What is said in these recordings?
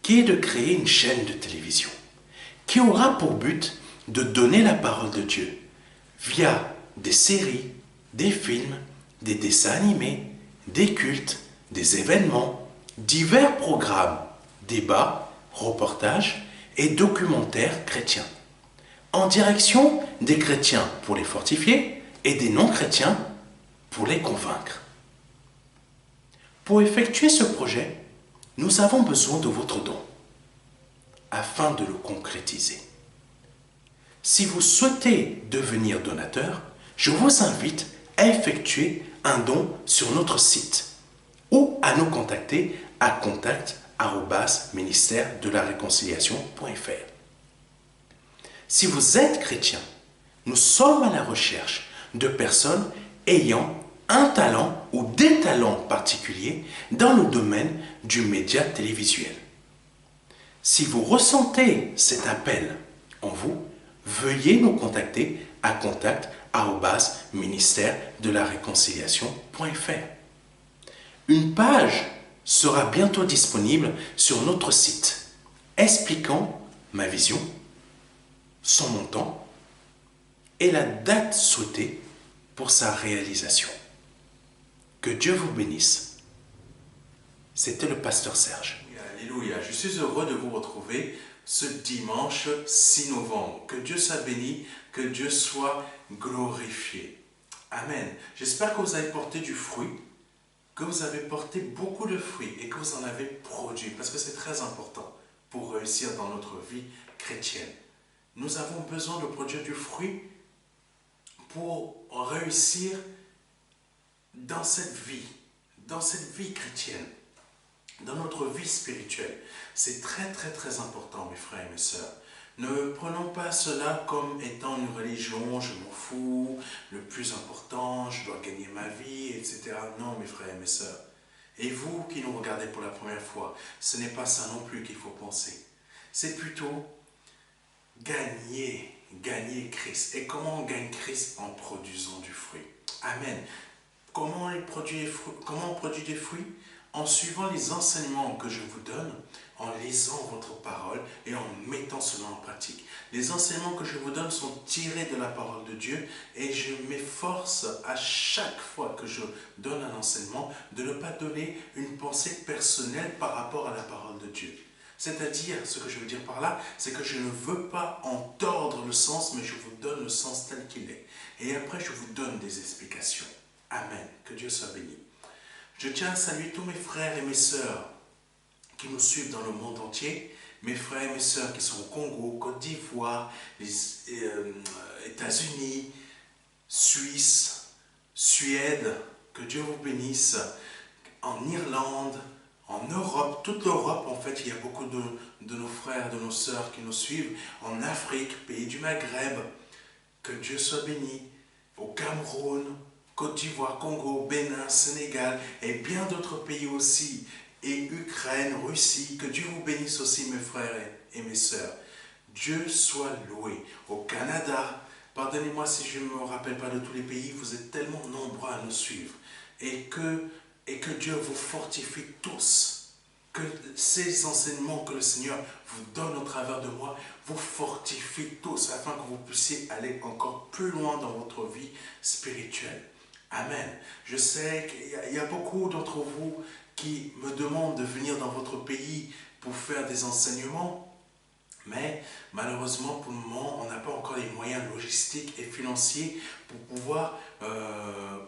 qui est de créer une chaîne de télévision qui aura pour but de donner la parole de Dieu via des séries, des films, des dessins animés, des cultes, des événements, divers programmes, débats, reportages et documentaires chrétiens, en direction des chrétiens pour les fortifier et des non-chrétiens pour les convaincre. Pour effectuer ce projet, nous avons besoin de votre don afin de le concrétiser. Si vous souhaitez devenir donateur, je vous invite à effectuer un don sur notre site ou à nous contacter à contact@ministère-de-la-réconciliation.fr. Si vous êtes chrétien, nous sommes à la recherche de personnes ayant un talent ou des talents particuliers dans le domaine du média télévisuel. Si vous ressentez cet appel en vous, veuillez nous contacter à contact@ministère-de-la-réconciliation.fr. Une page sera bientôt disponible sur notre site expliquant ma vision, son montant et la date souhaitée pour sa réalisation. Que Dieu vous bénisse. C'était le pasteur Serge. Alléluia, je suis heureux de vous retrouver ce dimanche 6 novembre. Que Dieu soit béni, que Dieu soit glorifié. Amen. J'espère que vous avez porté du fruit, que vous avez porté beaucoup de fruits et que vous en avez produit, parce que c'est très important pour réussir dans notre vie chrétienne. Nous avons besoin de produire du fruit pour réussir dans cette vie chrétienne, dans notre vie spirituelle. C'est très important, mes frères et mes sœurs. Ne prenons pas cela comme étant une religion, je m'en fous, le plus important, je dois gagner ma vie, etc. Non, mes frères et mes sœurs. Et vous qui nous regardez pour la première fois, ce n'est pas ça non plus qu'il faut penser. C'est plutôt gagner Christ. Et comment on gagne Christ? En produisant du fruit. Amen. Comment on produit des fruits? En suivant les enseignements que je vous donne, en lisant votre parole et en mettant cela en pratique. Les enseignements que je vous donne sont tirés de la parole de Dieu et je m'efforce à chaque fois que je donne un enseignement de ne pas donner une pensée personnelle par rapport à la parole de Dieu. C'est-à-dire, ce que je veux dire par là, c'est que je ne veux pas en tordre le sens, mais je vous donne le sens tel qu'il est. Et après, je vous donne des explications. Amen. Que Dieu soit béni. Je tiens à saluer tous mes frères et mes sœurs qui nous suivent dans le monde entier, mes frères et mes sœurs qui sont au Congo, Côte d'Ivoire, les États-Unis, Suisse, Suède, que Dieu vous bénisse, en Irlande, en Europe, toute l'Europe en fait, il y a beaucoup de nos frères, de nos sœurs qui nous suivent, en Afrique, pays du Maghreb, que Dieu soit béni, au Cameroun, Côte d'Ivoire, Congo, Bénin, Sénégal et bien d'autres pays aussi, et Ukraine, Russie, que Dieu vous bénisse aussi mes frères et mes sœurs. Dieu soit loué. Au Canada, pardonnez-moi si je ne me rappelle pas de tous les pays, vous êtes tellement nombreux à nous suivre. Et que Dieu vous fortifie tous. Que ces enseignements que le Seigneur vous donne au travers de moi vous fortifient tous afin que vous puissiez aller encore plus loin dans votre vie spirituelle. Amen. Je sais qu'il y a beaucoup d'entre vous qui me demandent de venir dans votre pays pour faire des enseignements, mais malheureusement pour le moment, on n'a pas encore les moyens logistiques et financiers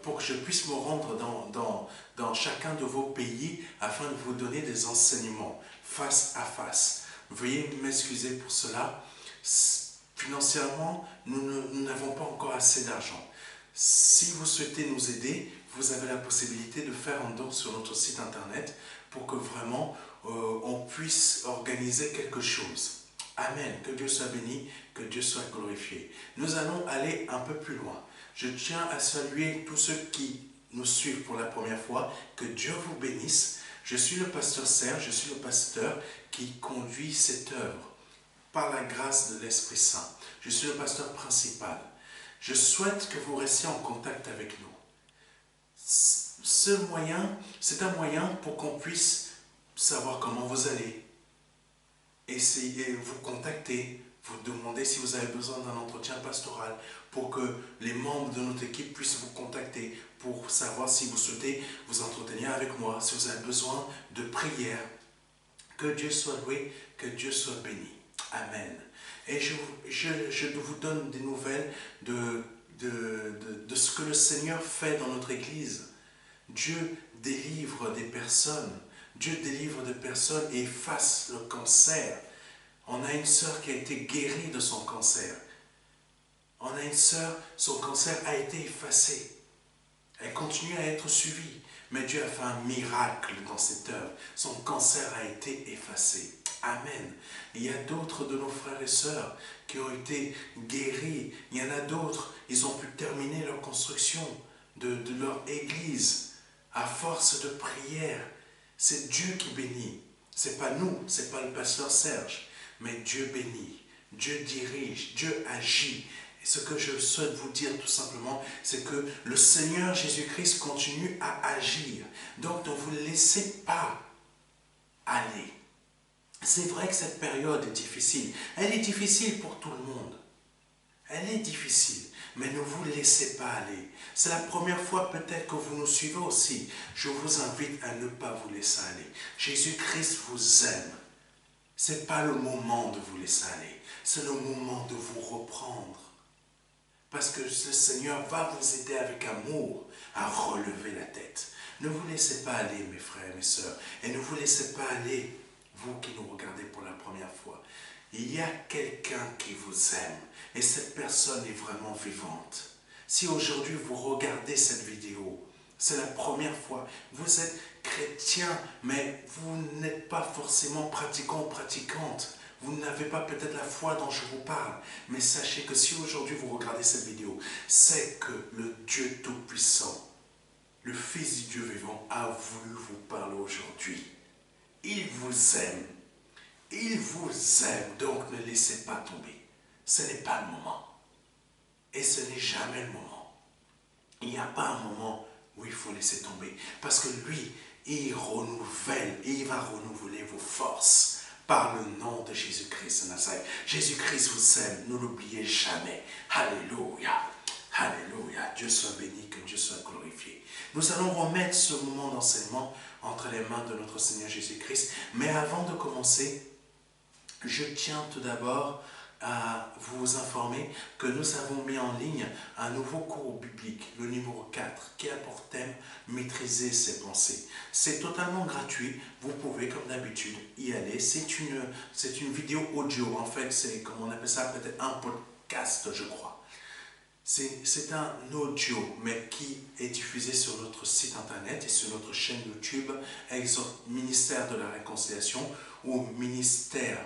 pour que je puisse me rendre dans chacun de vos pays afin de vous donner des enseignements face à face. Veuillez m'excuser pour cela. Financièrement, nous n'avons pas encore assez d'argent. Si vous souhaitez nous aider, vous avez la possibilité de faire un don sur notre site internet pour que vraiment on puisse organiser quelque chose. Amen. Que Dieu soit béni, que Dieu soit glorifié. Nous allons aller un peu plus loin. Je tiens à saluer tous ceux qui nous suivent pour la première fois. Que Dieu vous bénisse. Je suis le pasteur Serge, je suis le pasteur qui conduit cette œuvre par la grâce de l'Esprit Saint. Je suis le pasteur principal. Je souhaite que vous restiez en contact avec nous. C'est un moyen pour qu'on puisse savoir comment vous allez, essayez, vous contacter, vous demander si vous avez besoin d'un entretien pastoral pour que les membres de notre équipe puissent vous contacter pour savoir si vous souhaitez vous entretenir avec moi, si vous avez besoin de prière. Que Dieu soit loué, que Dieu soit béni. Amen. Et je vous donne des nouvelles de ce que le Seigneur fait dans notre Église. Dieu délivre des personnes. Dieu délivre des personnes et efface le cancer. On a une sœur qui a été guérie de son cancer. On a une sœur, son cancer a été effacé. Elle continue à être suivie. Mais Dieu a fait un miracle dans cette œuvre. Son cancer a été effacé. Amen. Il y a d'autres de nos frères et sœurs qui ont été guéris. Il y en a d'autres, ils ont pu terminer leur construction de leur église à force de prière. C'est Dieu qui bénit. Ce n'est pas nous, ce n'est pas le pasteur Serge. Mais Dieu bénit, Dieu dirige, Dieu agit. Et ce que je souhaite vous dire tout simplement, c'est que le Seigneur Jésus-Christ continue à agir. Donc ne vous laissez pas aller. C'est vrai que cette période est difficile. Elle est difficile pour tout le monde. Elle est difficile. Mais ne vous laissez pas aller. C'est la première fois peut-être que vous nous suivez aussi. Je vous invite à ne pas vous laisser aller. Jésus-Christ vous aime. Ce n'est pas le moment de vous laisser aller. C'est le moment de vous reprendre. Parce que le Seigneur va vous aider avec amour à relever la tête. Ne vous laissez pas aller, mes frères et mes sœurs. Et ne vous laissez pas aller, vous qui nous regardez pour la première fois. Il y a quelqu'un qui vous aime. Et cette personne est vraiment vivante. Si aujourd'hui vous regardez cette vidéo, c'est la première fois. Vous êtes chrétien, mais vous n'êtes pas forcément pratiquant ou pratiquante. Vous n'avez pas peut-être la foi dont je vous parle. Mais sachez que si aujourd'hui vous regardez cette vidéo, c'est que le Dieu Tout-Puissant, le Fils du Dieu vivant, a voulu vous parler aujourd'hui. Il vous aime. Il vous aime. Donc ne laissez pas tomber. Ce n'est pas le moment. Et ce n'est jamais le moment. Il n'y a pas un moment où il faut laisser tomber. Parce que lui, il renouvelle et il va renouveler vos forces par le nom de Jésus-Christ de Nazareth. Jésus-Christ vous aime, ne l'oubliez jamais. Alléluia. Alléluia. Dieu soit béni, que Dieu soit glorifié. Nous allons remettre ce moment d'enseignement entre les mains de notre Seigneur Jésus-Christ. Mais avant de commencer, je tiens tout d'abord à vous informer que nous avons mis en ligne un nouveau cours biblique, le numéro 4, qui a pour thème « Maîtriser ses pensées ». C'est totalement gratuit, vous pouvez comme d'habitude y aller. C'est une vidéo audio, en fait, c'est comme on appelle ça peut-être un podcast, je crois. C'est un audio, mais qui est diffusé sur notre site internet et sur notre chaîne YouTube, Ministère de la Réconciliation ou ministère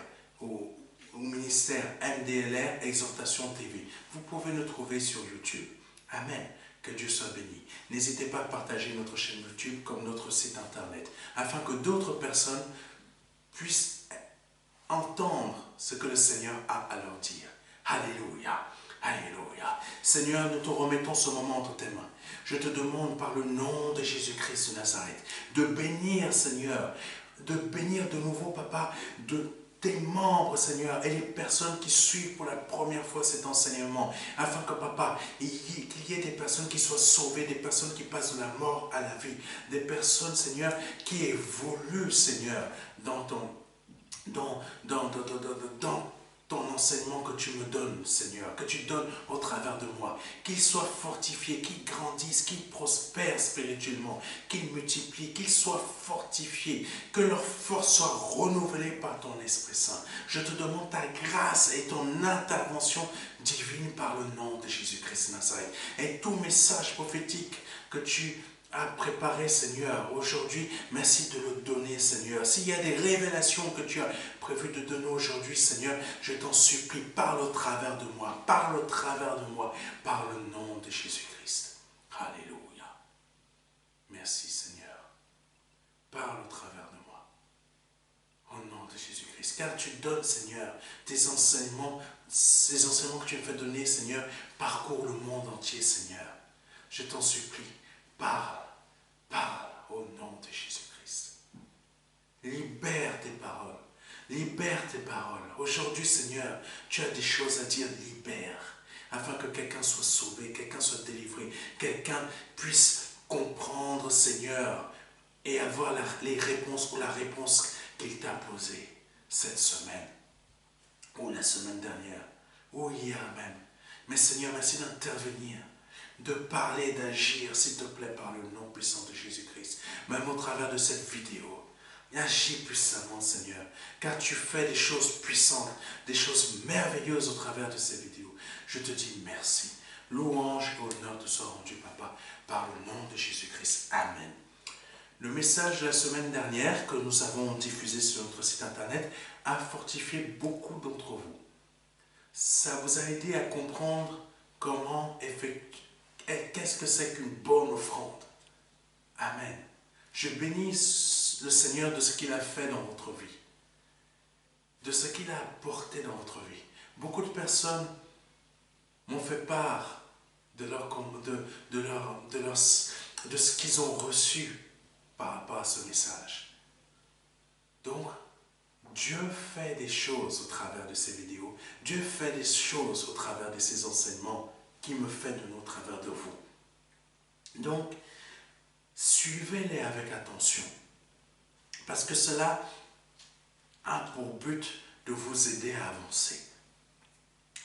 MDLR Exhortation TV. Vous pouvez nous trouver sur YouTube. Amen. Que Dieu soit béni. N'hésitez pas à partager notre chaîne YouTube comme notre site internet, afin que d'autres personnes puissent entendre ce que le Seigneur a à leur dire. Alléluia. Alléluia. Seigneur, nous te remettons ce moment entre tes mains. Je te demande par le nom de Jésus-Christ de Nazareth de bénir, Seigneur, de bénir de nouveau, Papa, de tes membres, Seigneur, et les personnes qui suivent pour la première fois cet enseignement, afin que, Papa, qu'il y ait des personnes qui soient sauvées, des personnes qui passent de la mort à la vie, des personnes, Seigneur, qui évoluent, Seigneur, dans ton enseignement que tu me donnes, Seigneur, que tu donnes au travers de moi, qu'ils soient fortifiés, qu'ils grandissent, qu'ils prospèrent spirituellement, qu'ils multiplient, qu'ils soient fortifiés, que leur force soit renouvelée par ton Esprit Saint. Je te demande ta grâce et ton intervention divine par le nom de Jésus-Christ de Nazareth. Et tout message prophétique que tu à préparer, Seigneur, aujourd'hui, merci de le donner, Seigneur. S'il y a des révélations que tu as prévu de donner aujourd'hui, Seigneur, je t'en supplie, parle au travers de moi, parle au travers de moi, par le nom de Jésus-Christ. Alléluia. Merci, Seigneur. Parle au travers de moi, au nom de Jésus-Christ. Car tu donnes, Seigneur, tes enseignements, ces enseignements que tu me fais donner, Seigneur, parcourent le monde entier, Seigneur. Je t'en supplie, parle au nom de Jésus-Christ. Libère tes paroles. Libère tes paroles. Aujourd'hui, Seigneur, tu as des choses à dire, libère, afin que quelqu'un soit sauvé, quelqu'un soit délivré, quelqu'un puisse comprendre, Seigneur, et avoir les réponses ou la réponse qu'il t'a posée cette semaine, ou la semaine dernière, ou hier même. Mais Seigneur, merci d'intervenir, de parler, d'agir, s'il te plaît, par le nom puissant de Jésus-Christ, même au travers de cette vidéo. Agis puissamment, Seigneur, car tu fais des choses puissantes, des choses merveilleuses au travers de ces vidéos. Je te dis merci. Louange et honneur te soient rendus, Papa, par le nom de Jésus-Christ. Amen. Le message de la semaine dernière que nous avons diffusé sur notre site internet a fortifié beaucoup d'entre vous. Ça vous a aidé à comprendre comment qu'est-ce que c'est qu'une bonne offrande. Amen. Je bénis le Seigneur de ce qu'il a fait dans votre vie, de ce qu'il a apporté dans votre vie. Beaucoup de personnes m'ont fait part de ce qu'ils ont reçu par rapport à ce message. Donc, Dieu fait des choses au travers de ces vidéos. Dieu fait des choses au travers de ces enseignements qui me fait de nous au travers de vous. Donc, suivez-les avec attention. Parce que cela a pour but de vous aider à avancer.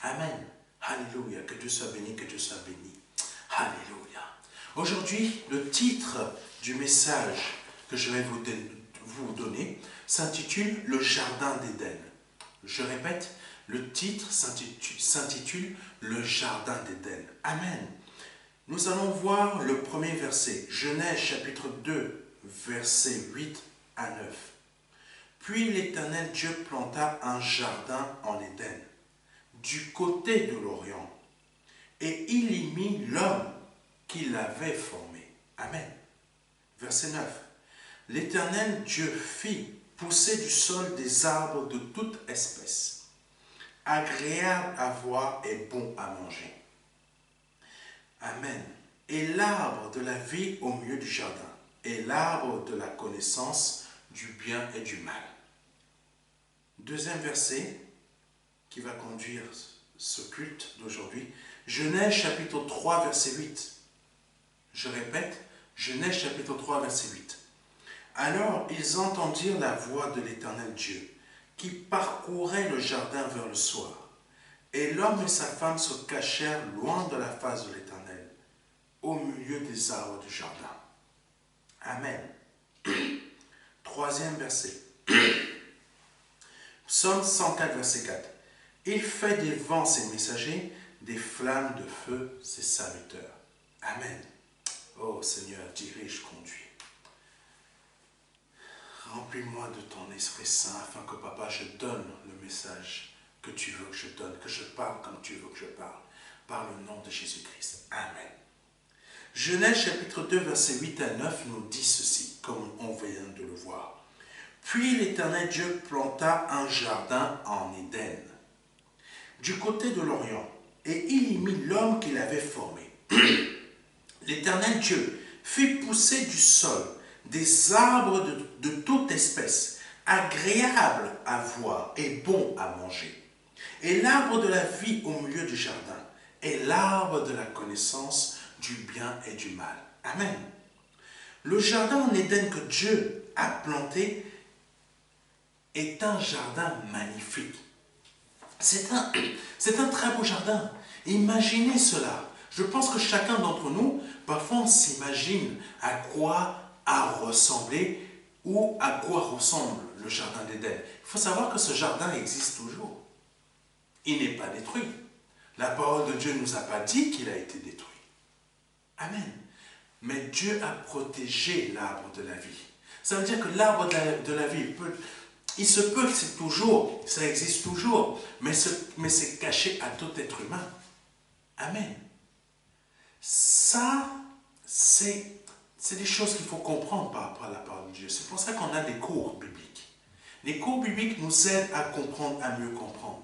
Amen. Alléluia. Que Dieu soit béni, que Dieu soit béni. Alléluia. Aujourd'hui, le titre du message que je vais vous donner s'intitule « Le Jardin d'Éden ». Je répète, le titre s'intitule « Le Jardin d'Éden ». Amen. Nous allons voir le premier verset, Genèse chapitre 2, versets 8 à 9. Puis l'Éternel Dieu planta un jardin en Éden, du côté de l'Orient, et il y mit l'homme qu'il avait formé. Amen. Verset 9. L'Éternel Dieu fit pousser du sol des arbres de toute espèce, agréables à voir et bons à manger. Amen. Et l'arbre de la vie au milieu du jardin, et l'arbre de la connaissance du bien et du mal. Deuxième verset qui va conduire ce culte d'aujourd'hui, Genèse chapitre 3, verset 8. Je répète, Genèse chapitre 3, verset 8. Alors ils entendirent la voix de l'Éternel Dieu, qui parcourait le jardin vers le soir. Et l'homme et sa femme se cachèrent loin de la face de l'Éternel, au milieu des arbres du jardin. Amen. Troisième verset. Psaume 104, verset 4. Il fait des vents ses messagers, des flammes de feu ses serviteurs. Amen. Oh Seigneur, dirige, conduis. Remplis-moi de ton Esprit Saint afin que, Papa, je donne le message que tu veux que je donne, que je parle comme tu veux que je parle, par le nom de Jésus-Christ. Amen. Genèse chapitre 2, versets 8 à 9 nous dit ceci, comme on vient de le voir. Puis l'Éternel Dieu planta un jardin en Éden, du côté de l'Orient, et il y mit l'homme qu'il avait formé. L'Éternel Dieu fit pousser du sol des arbres de toute espèce, agréables à voir et bons à manger, et l'arbre de la vie au milieu du jardin, et l'arbre de la connaissance du bien et du mal. Amen. Le jardin en Éden que Dieu a planté est un jardin magnifique. C'est un très beau jardin. Imaginez cela. Je pense que chacun d'entre nous, parfois on s'imagine à quoi a ressemblé ou à quoi ressemble le jardin d'Éden. Il faut savoir que ce jardin existe toujours. Il n'est pas détruit. La parole de Dieu ne nous a pas dit qu'il a été détruit. Amen. Mais Dieu a protégé l'arbre de la vie. Ça veut dire que l'arbre de la vie, il se peut que c'est toujours, ça existe toujours, mais c'est caché à tout être humain. Amen. Ça, c'est des choses qu'il faut comprendre par rapport à la parole de Dieu. C'est pour ça qu'on a des cours bibliques. Les cours bibliques nous aident à comprendre, à mieux comprendre.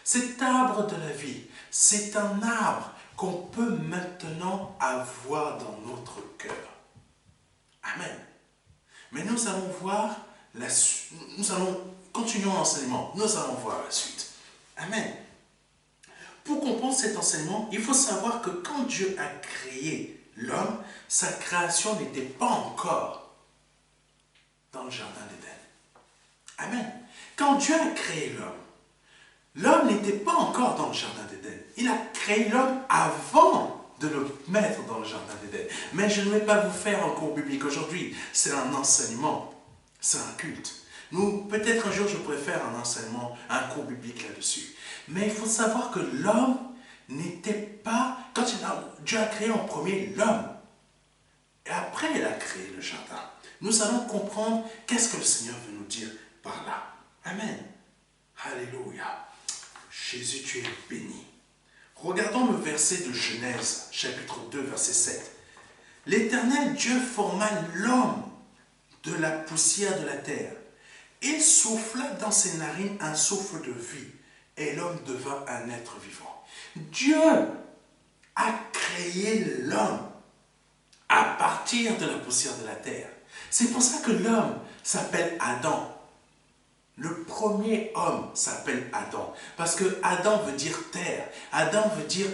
Cet arbre de la vie, c'est un arbre qu'on peut maintenant avoir dans notre cœur. Amen. Mais nous allons voir continuons l'enseignement, nous allons voir la suite. Amen. Pour comprendre cet enseignement, il faut savoir que quand Dieu a créé l'homme, sa création n'était pas encore dans le jardin d'Éden. Amen. Quand Dieu a créé l'homme, l'homme n'était pas encore dans le jardin d'Éden. Il a créé l'homme avant de le mettre dans le jardin d'Éden. Mais je ne vais pas vous faire un cours biblique aujourd'hui. C'est un enseignement. C'est un culte. Peut-être un jour, je pourrais faire un enseignement, un cours biblique là-dessus. Mais il faut savoir que l'homme n'était pas... Dieu a créé en premier l'homme. Et après, il a créé le jardin. Nous allons comprendre qu'est-ce que le Seigneur veut nous dire par là. Amen. Alléluia. Jésus, tu es béni. Regardons le verset de Genèse, chapitre 2, verset 7. L'Éternel Dieu forma l'homme de la poussière de la terre. Il souffla dans ses narines un souffle de vie, et l'homme devint un être vivant. Dieu a créé l'homme à partir de la poussière de la terre. C'est pour ça que l'homme s'appelle Adam. Le premier homme s'appelle Adam. Parce que Adam veut dire terre. Adam veut dire,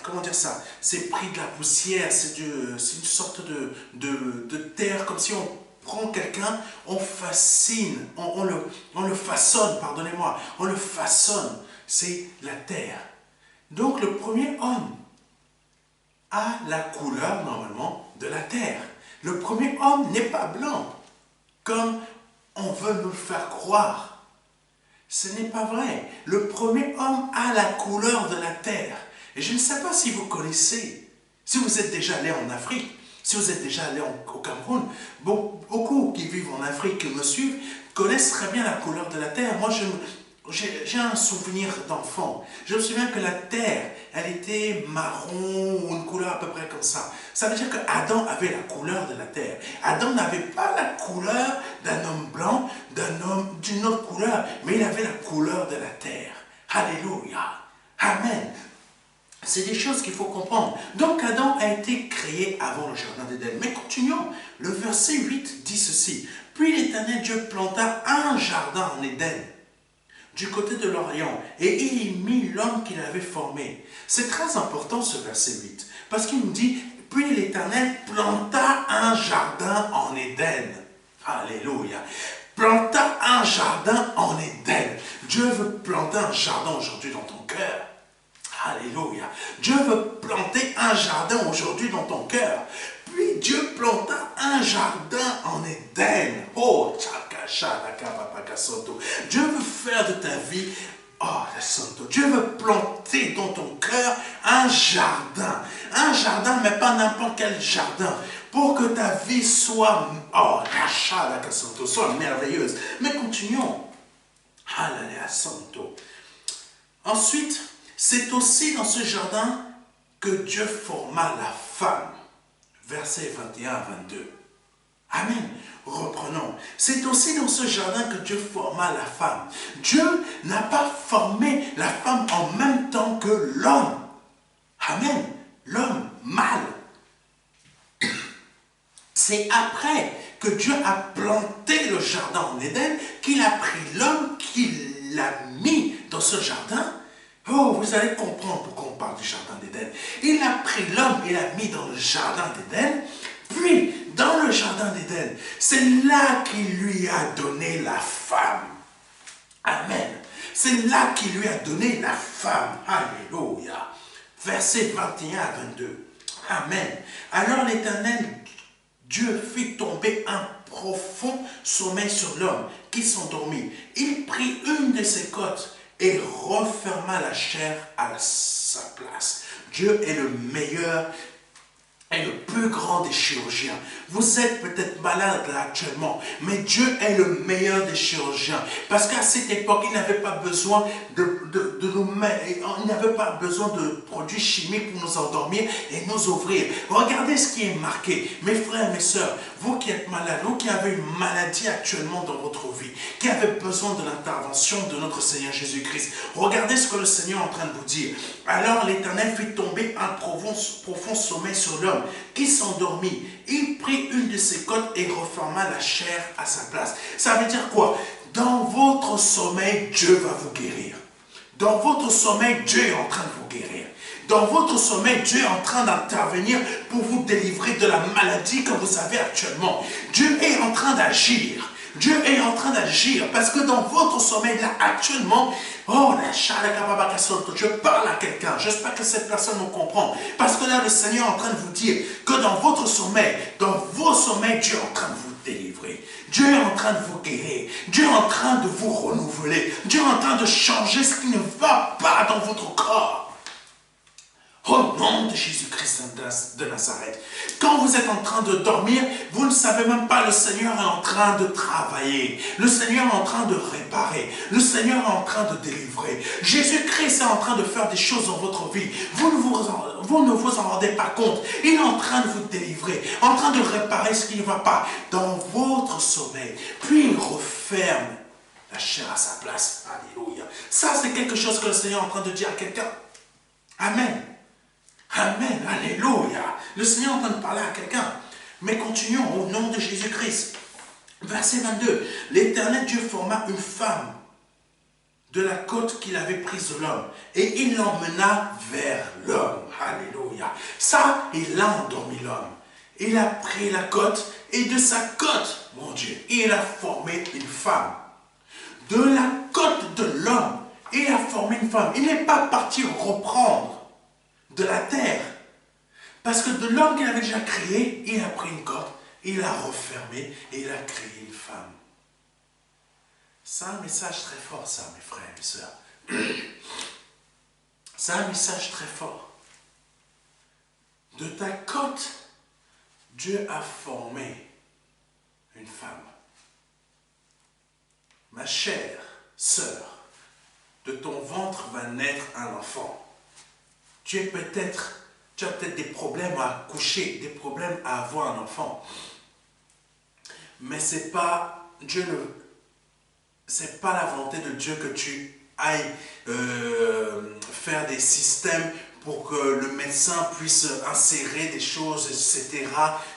comment dire ça? C'est pris de la poussière, c'est une sorte de terre, comme si on prend quelqu'un, on fascine, on le façonne, pardonnez-moi, on le façonne. C'est la terre. Donc le premier homme a la couleur, normalement, de la terre. Le premier homme n'est pas blanc, comme on veut nous le faire croire. Ce n'est pas vrai. Le premier homme a la couleur de la terre. Et je ne sais pas si vous connaissez, si vous êtes déjà allé en Afrique, si vous êtes déjà allé au Cameroun, beaucoup qui vivent en Afrique, qui me suivent, connaissent très bien la couleur de la terre. Moi, j'ai un souvenir d'enfant. Je me souviens que la terre, elle était marron ou une couleur à peu près comme ça. Ça veut dire que Adam avait la couleur de la terre. Adam n'avait pas la couleur d'un homme blanc, d'un homme d'une autre couleur, mais il avait la couleur de la terre. Alléluia. Amen. C'est des choses qu'il faut comprendre. Donc Adam a été créé avant le jardin d'Éden. Mais continuons. Le verset 8 dit ceci. Puis l'Éternel Dieu planta un jardin en Éden, du côté de l'Orient, et il y mit l'homme qu'il avait formé. C'est très important ce verset 8, parce qu'il nous dit, puis l'Éternel planta un jardin en Éden. Alléluia. Planta un jardin en Éden. Dieu veut planter un jardin aujourd'hui dans ton cœur. Alléluia. Dieu veut planter un jardin aujourd'hui dans ton cœur. Puis Dieu planta un jardin en Éden. Oh, Dieu veut faire de ta vie, oh, le Santo. Dieu veut planter dans ton cœur un jardin. Un jardin, mais pas n'importe quel jardin. Pour que ta vie soit, oh, soit merveilleuse. Mais continuons. Alléluia, Santo. Ensuite, c'est aussi dans ce jardin que Dieu forma la femme. Versets 21 à 22. Amen. Reprenons. C'est aussi dans ce jardin que Dieu forma la femme. Dieu n'a pas formé la femme en même temps que l'homme. Amen. L'homme mâle. C'est après que Dieu a planté le jardin en Éden qu'il a pris l'homme, qu'il l'a mis dans ce jardin. Oh, vous allez comprendre pourquoi on parle du jardin d'Éden. Il a pris l'homme et l'a mis dans le jardin d'Éden. Puis, dans le jardin d'Éden, c'est là qu'il lui a donné la femme. Amen. C'est là qu'il lui a donné la femme. Alléluia. Versets 21 à 22. Amen. Alors l'Éternel Dieu fit tomber un profond sommeil sur l'homme qui s'endormit. Il prit une de ses côtes et referma la chair à sa place. Dieu est le meilleur et le plus grand des chirurgiens. Vous êtes peut-être malade là actuellement, mais Dieu est le meilleur des chirurgiens. Parce qu'à cette époque, il n'avait pas besoin il n'avait pas besoin de produits chimiques pour nous endormir et nous ouvrir. Regardez ce qui est marqué. Mes frères et mes sœurs, vous qui êtes malades, vous qui avez une maladie actuellement dans votre vie, qui avez besoin de l'intervention de notre Seigneur Jésus-Christ, regardez ce que le Seigneur est en train de vous dire. Alors l'Éternel fit tomber un profond sommeil sur l'homme qui s'endormit. Il prit une de ses côtes et referma la chair à sa place. Ça veut dire quoi? Dans votre sommeil, Dieu va vous guérir. Dans votre sommeil, Dieu est en train de vous guérir. Dans votre sommeil, Dieu est en train d'intervenir pour vous délivrer de la maladie que vous avez actuellement. Dieu est en train d'agir. Dieu est en train d'agir parce que dans votre sommeil, là, actuellement, oh, je parle à quelqu'un. J'espère que cette personne me comprend. Parce que là, le Seigneur est en train de vous dire que dans votre sommeil, dans vos sommeils, Dieu est en train de vous délivrer. Dieu est en train de vous guérir. Dieu est en train de vous renouveler. Dieu est en train de changer ce qui ne va pas dans votre corps. Au nom de Jésus-Christ de Nazareth. Quand vous êtes en train de dormir, vous ne savez même pas, le Seigneur est en train de travailler. Le Seigneur est en train de réparer. Le Seigneur est en train de délivrer. Jésus-Christ est en train de faire des choses dans votre vie. Vous ne vous en rendez pas compte. Il est en train de vous délivrer, en train de réparer ce qui ne va pas dans votre sommeil. Puis il referme la chair à sa place. Alléluia. Ça, c'est quelque chose que le Seigneur est en train de dire à quelqu'un. Amen. Amen, alléluia. Le Seigneur est en train de parler à quelqu'un. Mais continuons au nom de Jésus-Christ. Verset 22. L'Éternel Dieu forma une femme de la côte qu'il avait prise de l'homme. Et il l'emmena vers l'homme. Alléluia. Ça, il a endormi l'homme. Il a pris la côte et de sa côte, mon Dieu, il a formé une femme. De la côte de l'homme, il a formé une femme. Il n'est pas parti reprendre de la terre. Parce que de l'homme qu'il avait déjà créé, il a pris une côte, il l'a refermé et il a créé une femme. C'est un message très fort, ça, mes frères et mes sœurs. C'est un message très fort. De ta côte, Dieu a formé une femme. Ma chère sœur, de ton ventre va naître un enfant. Tu as peut-être des problèmes à accoucher, des problèmes à avoir un enfant. Mais c'est pas la volonté de Dieu que tu ailles faire des systèmes pour que le médecin puisse insérer des choses, etc.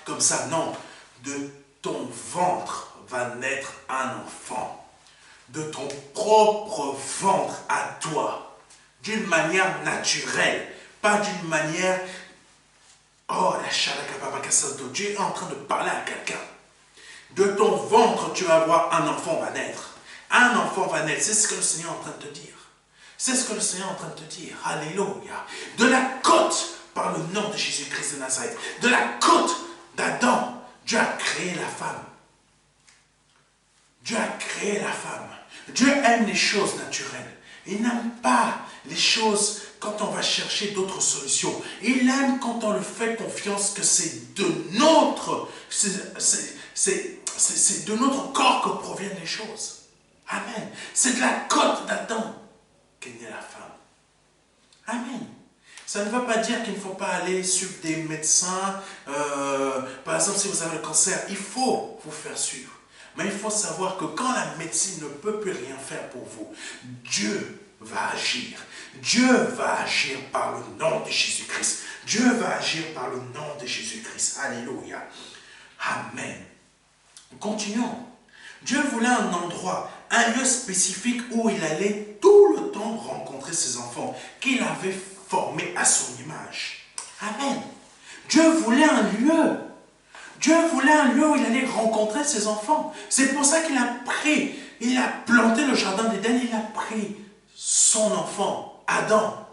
Comme ça. Non, de ton ventre va naître un enfant. De ton propre ventre à toi. D'une manière naturelle. Pas d'une manière, oh la chalakapapakasato, Dieu est en train de parler à quelqu'un. De ton ventre, tu vas voir un enfant va naître. Un enfant va naître, c'est ce que le Seigneur est en train de te dire. C'est ce que le Seigneur est en train de te dire. Alléluia. De la côte, par le nom de Jésus-Christ de Nazareth, de la côte d'Adam, Dieu a créé la femme. Dieu a créé la femme. Dieu aime les choses naturelles. Il n'aime pas les choses quand on va chercher d'autres solutions. Il aime quand on le fait confiance que c'est de notre corps que proviennent les choses. Amen. C'est de la côte d'Adam qu'est née la femme. Amen. Ça ne veut pas dire qu'il ne faut pas aller suivre des médecins. Par exemple, si vous avez le cancer, il faut vous faire suivre. Mais il faut savoir que quand la médecine ne peut plus rien faire pour vous, Dieu va agir. Dieu va agir par le nom de Jésus-Christ. Dieu va agir par le nom de Jésus-Christ. Alléluia. Amen. Continuons. Dieu voulait un endroit, un lieu spécifique où il allait tout le temps rencontrer ses enfants qu'il avait formés à son image. Amen. Dieu voulait un lieu. Dieu voulait un lieu où il allait rencontrer ses enfants. C'est pour ça qu'il a planté le jardin d'Éden, il a pris son enfant, Adam.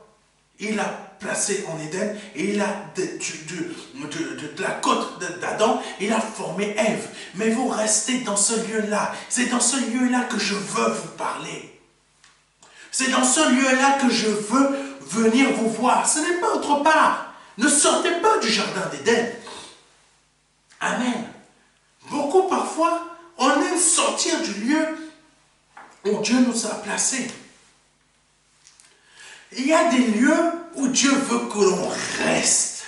Il l'a placé en Éden et il a de la côte d'Adam, il a formé Ève. Mais vous restez dans ce lieu-là. C'est dans ce lieu-là que je veux vous parler. C'est dans ce lieu-là que je veux venir vous voir. Ce n'est pas autre part. Ne sortez pas du jardin d'Éden. Amen. Beaucoup parfois, on aime sortir du lieu où Dieu nous a placés. Il y a des lieux où Dieu veut que l'on reste.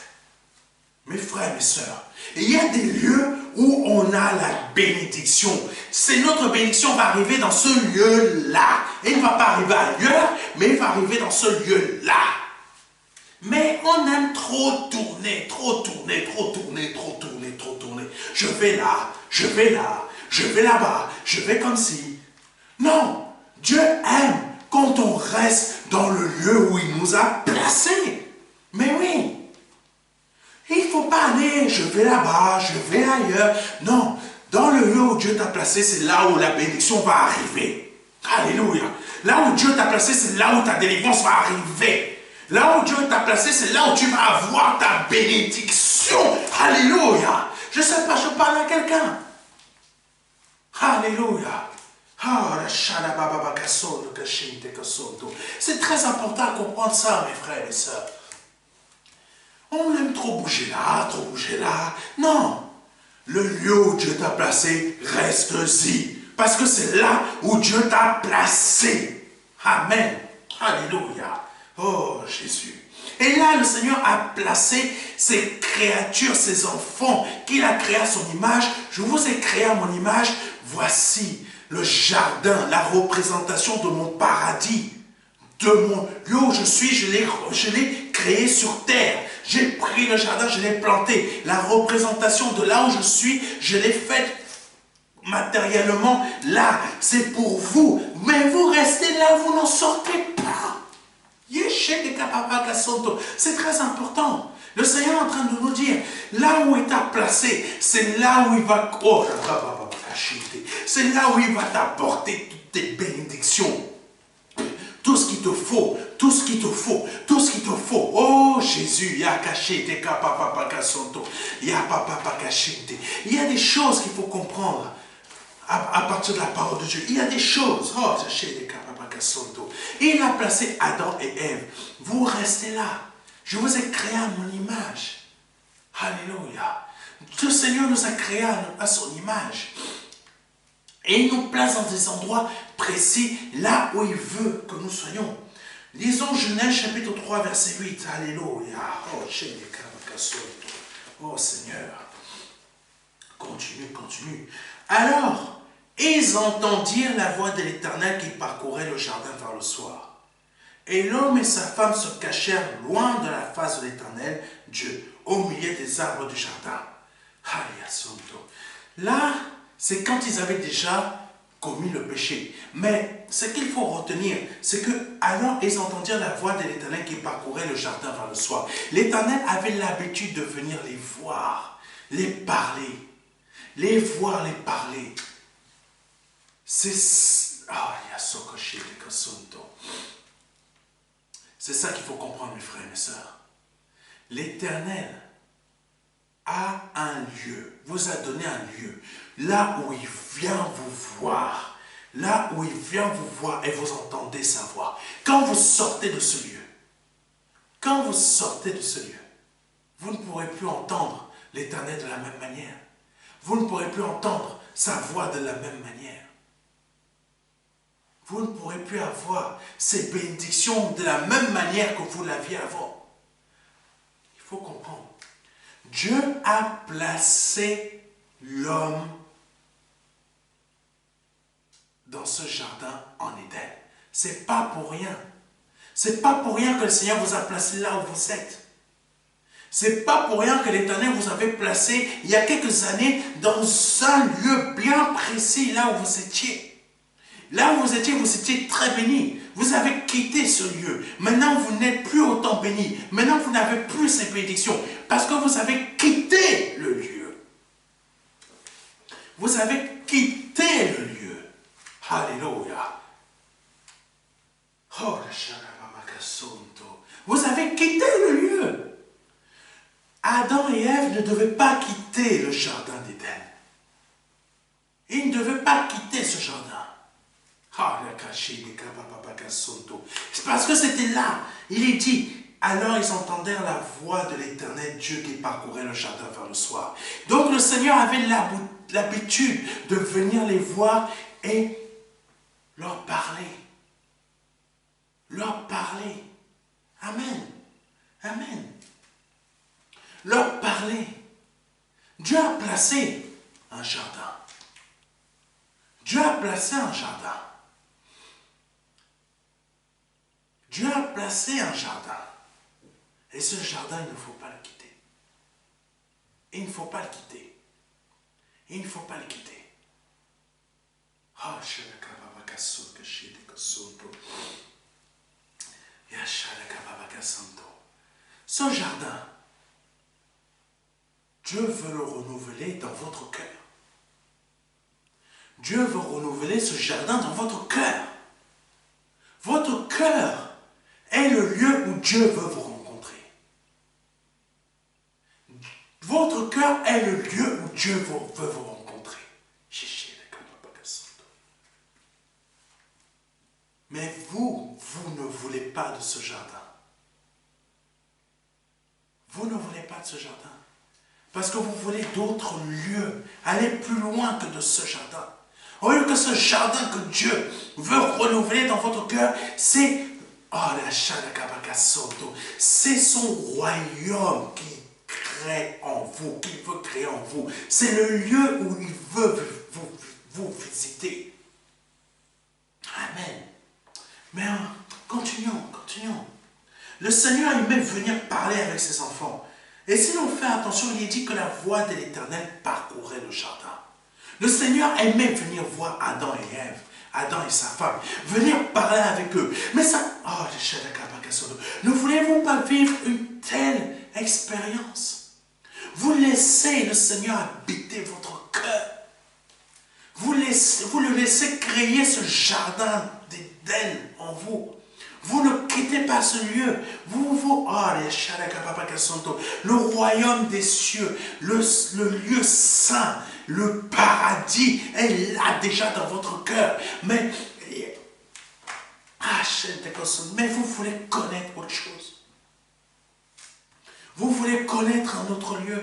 Mes frères et mes sœurs, il y a des lieux où on a la bénédiction. C'est notre bénédiction va arriver dans ce lieu-là. Elle ne va pas arriver ailleurs, mais elle va arriver dans ce lieu-là. Mais on aime trop tourner. Je vais là, je vais là, je vais là-bas, je vais comme ci. Non, Dieu aime quand on reste dans le lieu où il nous a placés. Mais oui, il ne faut pas aller, je vais là-bas, je vais ailleurs. Non, dans le lieu où Dieu t'a placé, c'est là où la bénédiction va arriver. Alléluia. Là où Dieu t'a placé, c'est là où ta délivrance va arriver. Là où Dieu t'a placé, c'est là où tu vas avoir ta bénédiction. Alléluia. Je ne sais pas, je parle à quelqu'un. Alléluia. C'est très important à comprendre ça, mes frères et sœurs. On aime trop bouger là, trop bouger là. Non. Le lieu où Dieu t'a placé, reste-y. Parce que c'est là où Dieu t'a placé. Amen. Alléluia. Oh Jésus. Et là, le Seigneur a placé ses créatures, ses enfants, qu'il a créés à son image. Je vous ai créé à mon image. Voici le jardin, la représentation de mon paradis. De mon lieu où je suis, je l'ai créé sur terre. J'ai pris le jardin, je l'ai planté. La représentation de là où je suis, je l'ai faite matériellement là. C'est pour vous. Mais vous restez là, vous n'en sortez pas. C'est très important. Le Seigneur est en train de nous dire, là où il t'a placé, c'est là où il va... Oh, c'est là où il va t'apporter toutes tes bénédictions. Tout ce qu'il te faut, tout ce qu'il te faut, tout ce qu'il te faut. Oh Jésus, il y a des choses qu'il faut comprendre à partir de la parole de Dieu. Il y a des choses. Oh, et il a placé Adam et Ève. Vous restez là. Je vous ai créé à mon image. Alléluia. Le Seigneur nous a créés à son image. Et il nous place dans des endroits précis, là où il veut que nous soyons. Lisons Genèse chapitre 3, verset 8. Alléluia. Oh Seigneur. Continue, continue. Alors, ils entendirent la voix de l'Éternel qui parcourait le jardin vers le soir. Et l'homme et sa femme se cachèrent loin de la face de l'Éternel, Dieu, au milieu des arbres du jardin. Là, c'est quand ils avaient déjà commis le péché. Mais ce qu'il faut retenir, c'est que alors ils entendirent la voix de l'Éternel qui parcourait le jardin vers le soir. L'Éternel avait l'habitude de venir les voir, les parler. Les voir, les parler. C'est ça qu'il faut comprendre, mes frères et mes sœurs. L'Éternel a un lieu, vous a donné un lieu, là où il vient vous voir, là où il vient vous voir et vous entendez sa voix. Quand vous sortez de ce lieu, quand vous sortez de ce lieu, vous ne pourrez plus entendre l'Éternel de la même manière. Vous ne pourrez plus entendre sa voix de la même manière. Vous ne pourrez plus avoir ces bénédictions de la même manière que vous l'aviez avant. Il faut comprendre. Dieu a placé l'homme dans ce jardin en Éden. C'est pas pour rien. C'est pas pour rien que le Seigneur vous a placé là où vous êtes. C'est pas pour rien que l'Éternel vous avait placé il y a quelques années dans un lieu bien précis là où vous étiez. Là où vous étiez très béni. Vous avez quitté ce lieu. Maintenant, vous n'êtes plus autant béni. Maintenant, vous n'avez plus ces bénédictions parce que vous avez quitté le lieu. Vous avez quitté le lieu. Alléluia. Oh, vous avez quitté le lieu. Adam et Ève ne devaient pas quitter le jardin d'Éden. Ils ne devaient pas quitter ce jardin. C'est parce que c'était là. Il est dit, alors ils entendèrent la voix de l'Éternel Dieu qui parcourait le jardin vers le soir. Donc le Seigneur avait l'habitude de venir les voir et leur parler. Leur parler. Amen. Amen. Leur parler. Dieu a placé un jardin. Dieu a placé un jardin. Dieu a placé un jardin. Et ce jardin, il ne faut pas le quitter. Il ne faut pas le quitter. Il ne faut pas le quitter. Ce jardin, Dieu veut le renouveler dans votre cœur. Dieu veut renouveler ce jardin dans votre cœur. Votre cœur est le lieu où Dieu veut vous rencontrer. Votre cœur est le lieu où Dieu veut vous rencontrer. Mais vous ne voulez pas de ce jardin. Vous ne voulez pas de ce jardin. Parce que vous voulez d'autres lieux. Aller plus loin que de ce jardin. Au lieu que ce jardin que Dieu veut renouveler dans votre cœur, c'est c'est son royaume qui crée en vous, qu'il veut créer en vous. C'est le lieu où il veut vous visiter. Amen. Mais continuons. Le Seigneur aimait venir parler avec ses enfants. Et si l'on fait attention, il est dit que la voix de l'Éternel parcourait le jardin. Le Seigneur aimait venir voir Adam et Ève, Adam et sa femme, venir parler avec eux. Mais ça, ne voulez-vous pas vivre une telle expérience? Vous laissez le Seigneur habiter votre cœur. Vous le laissez créer ce jardin d'Éden en vous. Vous ne quittez pas ce lieu. Le royaume des cieux, le lieu saint, le paradis est là déjà dans votre cœur. Mais vous voulez connaître autre chose. Vous voulez connaître un autre lieu.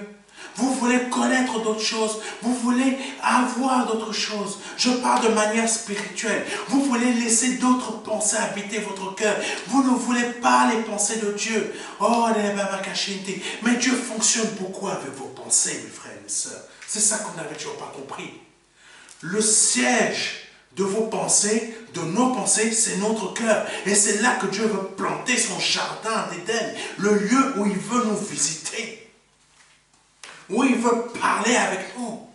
Vous voulez connaître d'autres choses. Vous voulez avoir d'autres choses. Je parle de manière spirituelle. Vous voulez laisser d'autres pensées habiter votre cœur. Vous ne voulez pas les pensées de Dieu. Mais Dieu fonctionne beaucoup avec vos pensées, mes frères et mes sœurs. C'est ça qu'on n'avait toujours pas compris. Le siège de vos pensées, de nos pensées, c'est notre cœur. Et c'est là que Dieu veut planter son jardin d'Éden. Le lieu où il veut nous visiter. Où il veut parler avec nous.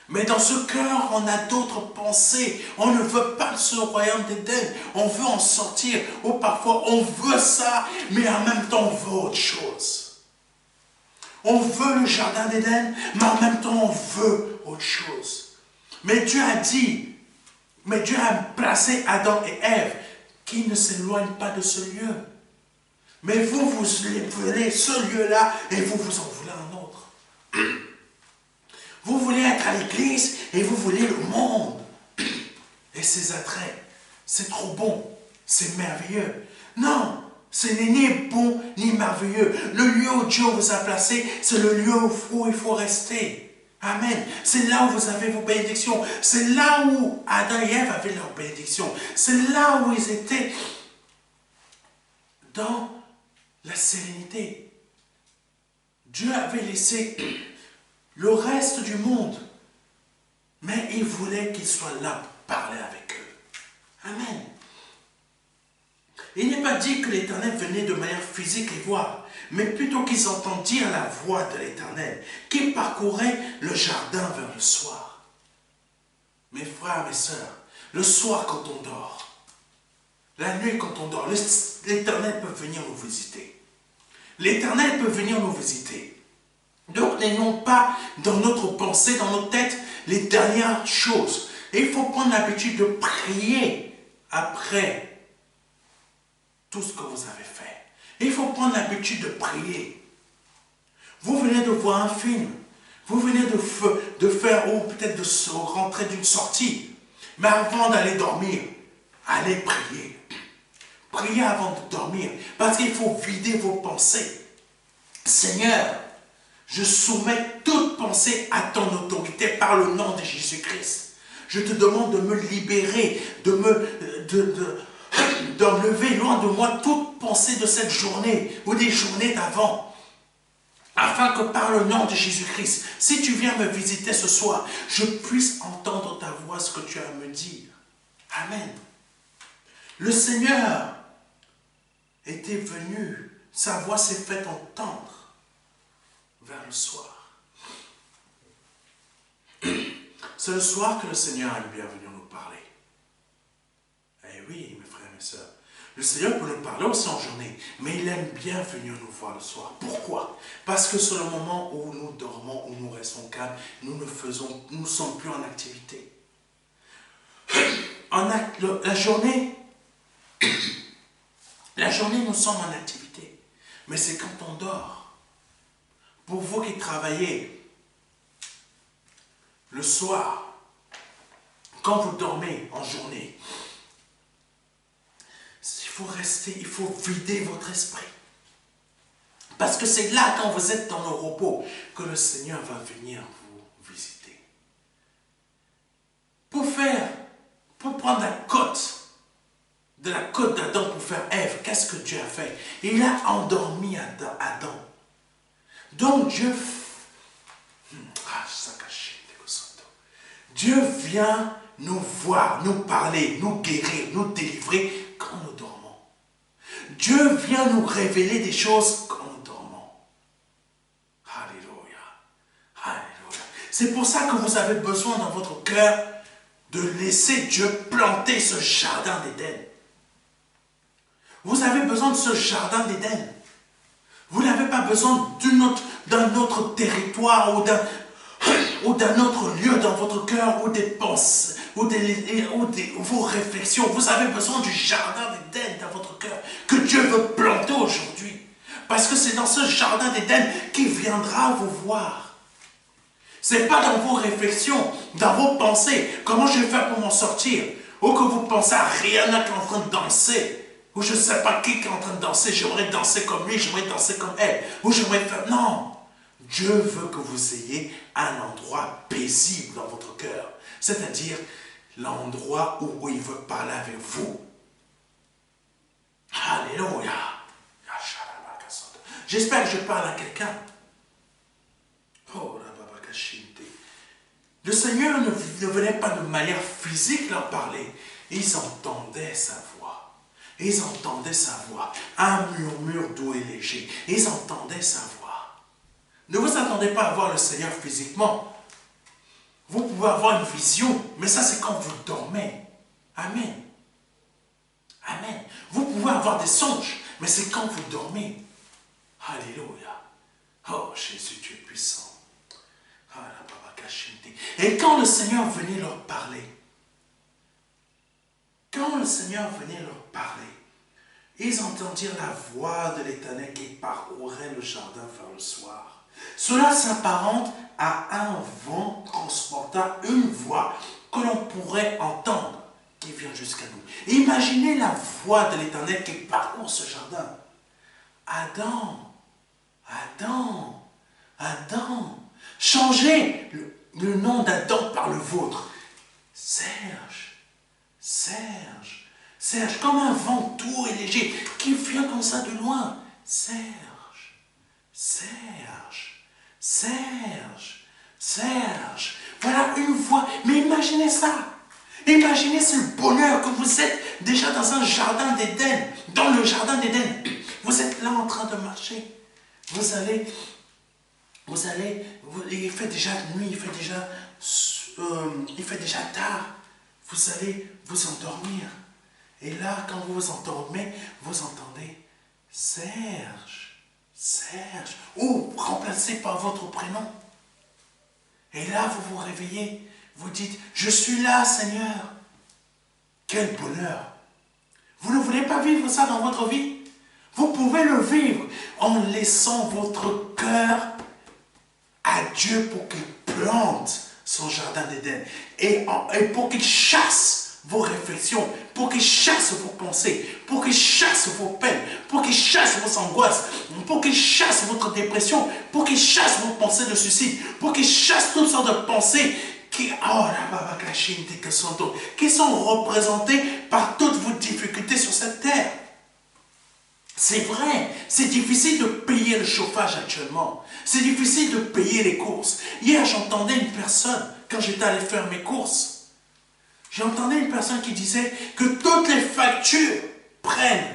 Mais dans ce cœur, on a d'autres pensées. On ne veut pas ce royaume d'Éden. On veut en sortir. Ou parfois, on veut ça, mais en même temps, on veut autre chose. On veut le jardin d'Éden, mais en même temps, on veut autre chose. Mais Dieu a dit, mais Dieu a placé Adam et Ève qui ne s'éloignent pas de ce lieu. Mais vous voulez ce lieu-là et vous en voulez un autre. Vous voulez être à l'église et vous voulez le monde et ses attraits. C'est trop bon, c'est merveilleux. Non, ce n'est ni bon ni merveilleux. Le lieu où Dieu vous a placé, c'est le lieu où il faut rester. Amen. C'est là où vous avez vos bénédictions. C'est là où Adam et Ève avaient leurs bénédictions. C'est là où ils étaient dans la sérénité. Dieu avait laissé le reste du monde, mais il voulait qu'ils soient là pour parler avec eux. Amen. Il n'est pas dit que l'Éternel venait de manière physique les voir, mais plutôt qu'ils entendirent la voix de l'Éternel, qui parcourait le jardin vers le soir. Mes frères, mes sœurs, le soir quand on dort, la nuit quand on dort, l'Éternel peut venir nous visiter. L'Éternel peut venir nous visiter. Donc n'ayons pas dans notre pensée, dans notre tête, les dernières choses. Et il faut prendre l'habitude de prier après tout ce que vous avez fait. Il faut prendre l'habitude de prier. Vous venez de voir un film. Vous venez de faire, ou peut-être de rentrer d'une sortie. Mais avant d'aller dormir, allez prier. Priez avant de dormir. Parce qu'il faut vider vos pensées. Seigneur, je soumets toute pensée à ton autorité par le nom de Jésus-Christ. Je te demande de me libérer, d'enlever loin de moi toute pensée de cette journée ou des journées d'avant. Afin que par le nom de Jésus-Christ, si tu viens me visiter ce soir, je puisse entendre ta voix, ce que tu as à me dire. Amen. Le Seigneur était venu, sa voix s'est faite entendre vers le soir. C'est le soir que le Seigneur a bien venu nous parler. sœurs. Le Seigneur peut nous parler aussi en journée, mais il aime bien venir nous voir le soir. Pourquoi? Parce que c'est le moment où nous dormons, où nous restons calmes, nous ne sommes plus en activité. La journée, nous sommes en activité, mais c'est quand on dort. Pour vous qui travaillez le soir, quand vous dormez en journée, il faut vider votre esprit. Parce que c'est là, quand vous êtes dans le repos, que le Seigneur va venir vous visiter. Pour prendre de la côte d'Adam pour faire Ève, qu'est-ce que Dieu a fait? Il a endormi Adam. Donc Dieu vient nous voir, nous parler, nous guérir, nous délivrer quand nous dormons. Dieu vient nous révéler des choses quand nous dormons. Alléluia. Alléluia. C'est pour ça que vous avez besoin dans votre cœur de laisser Dieu planter ce jardin d'Éden. Vous avez besoin de ce jardin d'Éden. Vous n'avez pas besoin d'un autre territoire ou d'un autre lieu dans votre cœur ou des pensées ou vos réflexions. Vous avez besoin du jardin d'Éden dans votre cœur que Dieu veut planter aujourd'hui. Parce que c'est dans ce jardin d'Éden qu'il viendra vous voir. Ce n'est pas dans vos réflexions, dans vos pensées, comment je vais faire pour m'en sortir. Ou que vous pensez à Rihanna qui est en train de danser. Ou je ne sais pas qui est en train de danser, j'aimerais danser comme lui, j'aimerais danser comme elle. Ou j'aimerais faire... Non! Dieu veut que vous ayez un endroit paisible dans votre cœur. C'est-à-dire l'endroit où il veut parler avec vous. Alléluia! J'espère que je parle à quelqu'un. Oh, le Seigneur ne venait pas de manière physique leur parler. Ils entendaient sa voix. Ils entendaient sa voix. Un murmure doux et léger. Ils entendaient sa voix. Ne vous attendez pas à voir le Seigneur physiquement. Vous pouvez avoir une vision, mais ça c'est quand vous dormez. Amen. Amen. Vous pouvez avoir des songes, mais c'est quand vous dormez. Alléluia. Oh Jésus, tu es puissant. Et quand le Seigneur venait leur parler, ils entendirent la voix de l'Éternel qui parcourait le jardin vers le soir. Cela s'apparente à un vent transportant une voix que l'on pourrait entendre qui vient jusqu'à nous. Imaginez la voix de l'Éternel qui parcourt ce jardin. Adam, Adam, Adam. Changez le nom d'Adam par le vôtre. Serge, Serge, Serge, comme un vent doux et léger qui vient comme ça de loin. Serge, Serge, Serge, Serge. Voilà une voix. Mais imaginez ça. Imaginez ce bonheur que vous êtes déjà dans un jardin d'Éden. Dans le jardin d'Éden. Vous êtes là en train de marcher. Il fait déjà nuit, il fait déjà tard. Vous allez vous endormir. Et là, quand vous vous endormez, vous entendez Serge, Serge, ou remplacé par votre prénom. Et là, vous vous réveillez, vous dites, je suis là, Seigneur. Quel bonheur. Vous ne voulez pas vivre ça dans votre vie? Vous pouvez le vivre en laissant votre cœur à Dieu pour qu'il plante son jardin d'Éden et pour qu'il chasse vos réflexions, pour qu'il chasse vos pensées, pour qu'il chasse vos peines, pour qu'il chasse vos angoisses, pour qu'il chasse votre dépression, pour qu'il chasse vos pensées de suicide, pour qu'il chasse toutes sortes de pensées qui sont représentées par toutes vos difficultés sur cette terre. C'est vrai, c'est difficile de payer le chauffage actuellement. C'est difficile de payer les courses. Hier, j'entendais une personne, quand j'étais allé faire mes courses, j'entendais une personne qui disait que toutes les factures prennent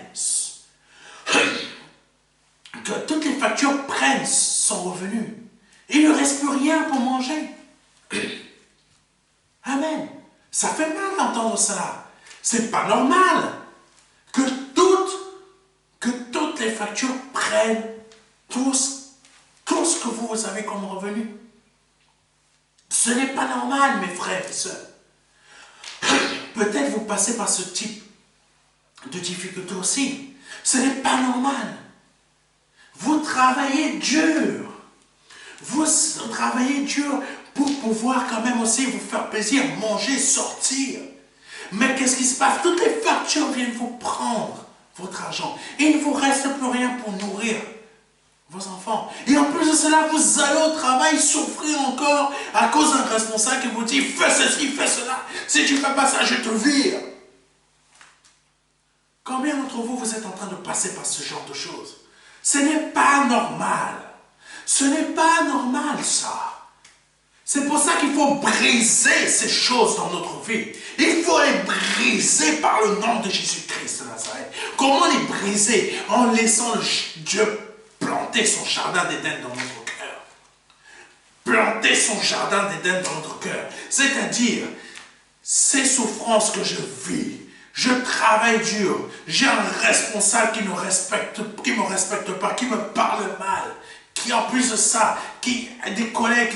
son revenu. Il ne reste plus rien pour manger. Amen. Ça fait mal d'entendre cela. C'est pas normal. les factures prennent tout ce que vous avez comme revenu. Ce n'est pas normal, mes frères et sœurs. Peut-être vous passez par ce type de difficulté aussi. Ce n'est pas normal. Vous travaillez dur. Vous travaillez dur pour pouvoir quand même aussi vous faire plaisir, manger, sortir. Mais qu'est-ce qui se passe? Toutes les factures viennent vous prendre votre argent. Et il ne vous reste plus rien pour nourrir vos enfants. Et en plus de cela, vous allez au travail souffrir encore à cause d'un responsable qui vous dit fais ceci, fais cela. Si tu ne fais pas ça, je te vire. Combien d'entre vous, vous êtes en train de passer par ce genre de choses? Ce n'est pas normal. Ce n'est pas normal, ça. C'est pour ça qu'il faut briser ces choses dans notre vie. Il faut les briser par le nom de Jésus-Christ de Nazareth. Comment les briser? En laissant Dieu planter son jardin d'Éden dans notre cœur. Planter son jardin d'Éden dans notre cœur. C'est-à-dire, ces souffrances que je vis, je travaille dur, j'ai un responsable qui ne me respecte pas, qui me parle mal, qui en plus de ça, qui a des collègues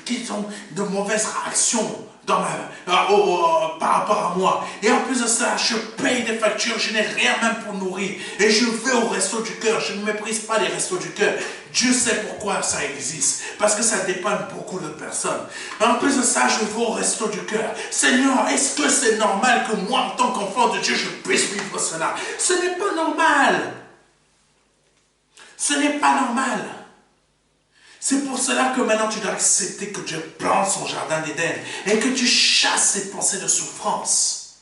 qui ont de mauvaises réactions par rapport à moi. Et en plus de ça, je paye des factures, je n'ai rien même pour nourrir. Et je vais au resto du cœur, je ne méprise pas les restos du cœur. Dieu sait pourquoi ça existe, parce que ça dépend beaucoup de personnes. Mais en plus de ça, je vais au resto du cœur. Seigneur, est-ce que c'est normal que moi, en tant qu'enfant de Dieu, je puisse vivre cela? Ce n'est pas normal. Ce n'est pas normal. C'est pour cela que maintenant tu dois accepter que Dieu plante son jardin d'Éden et que tu chasses ces pensées de souffrance.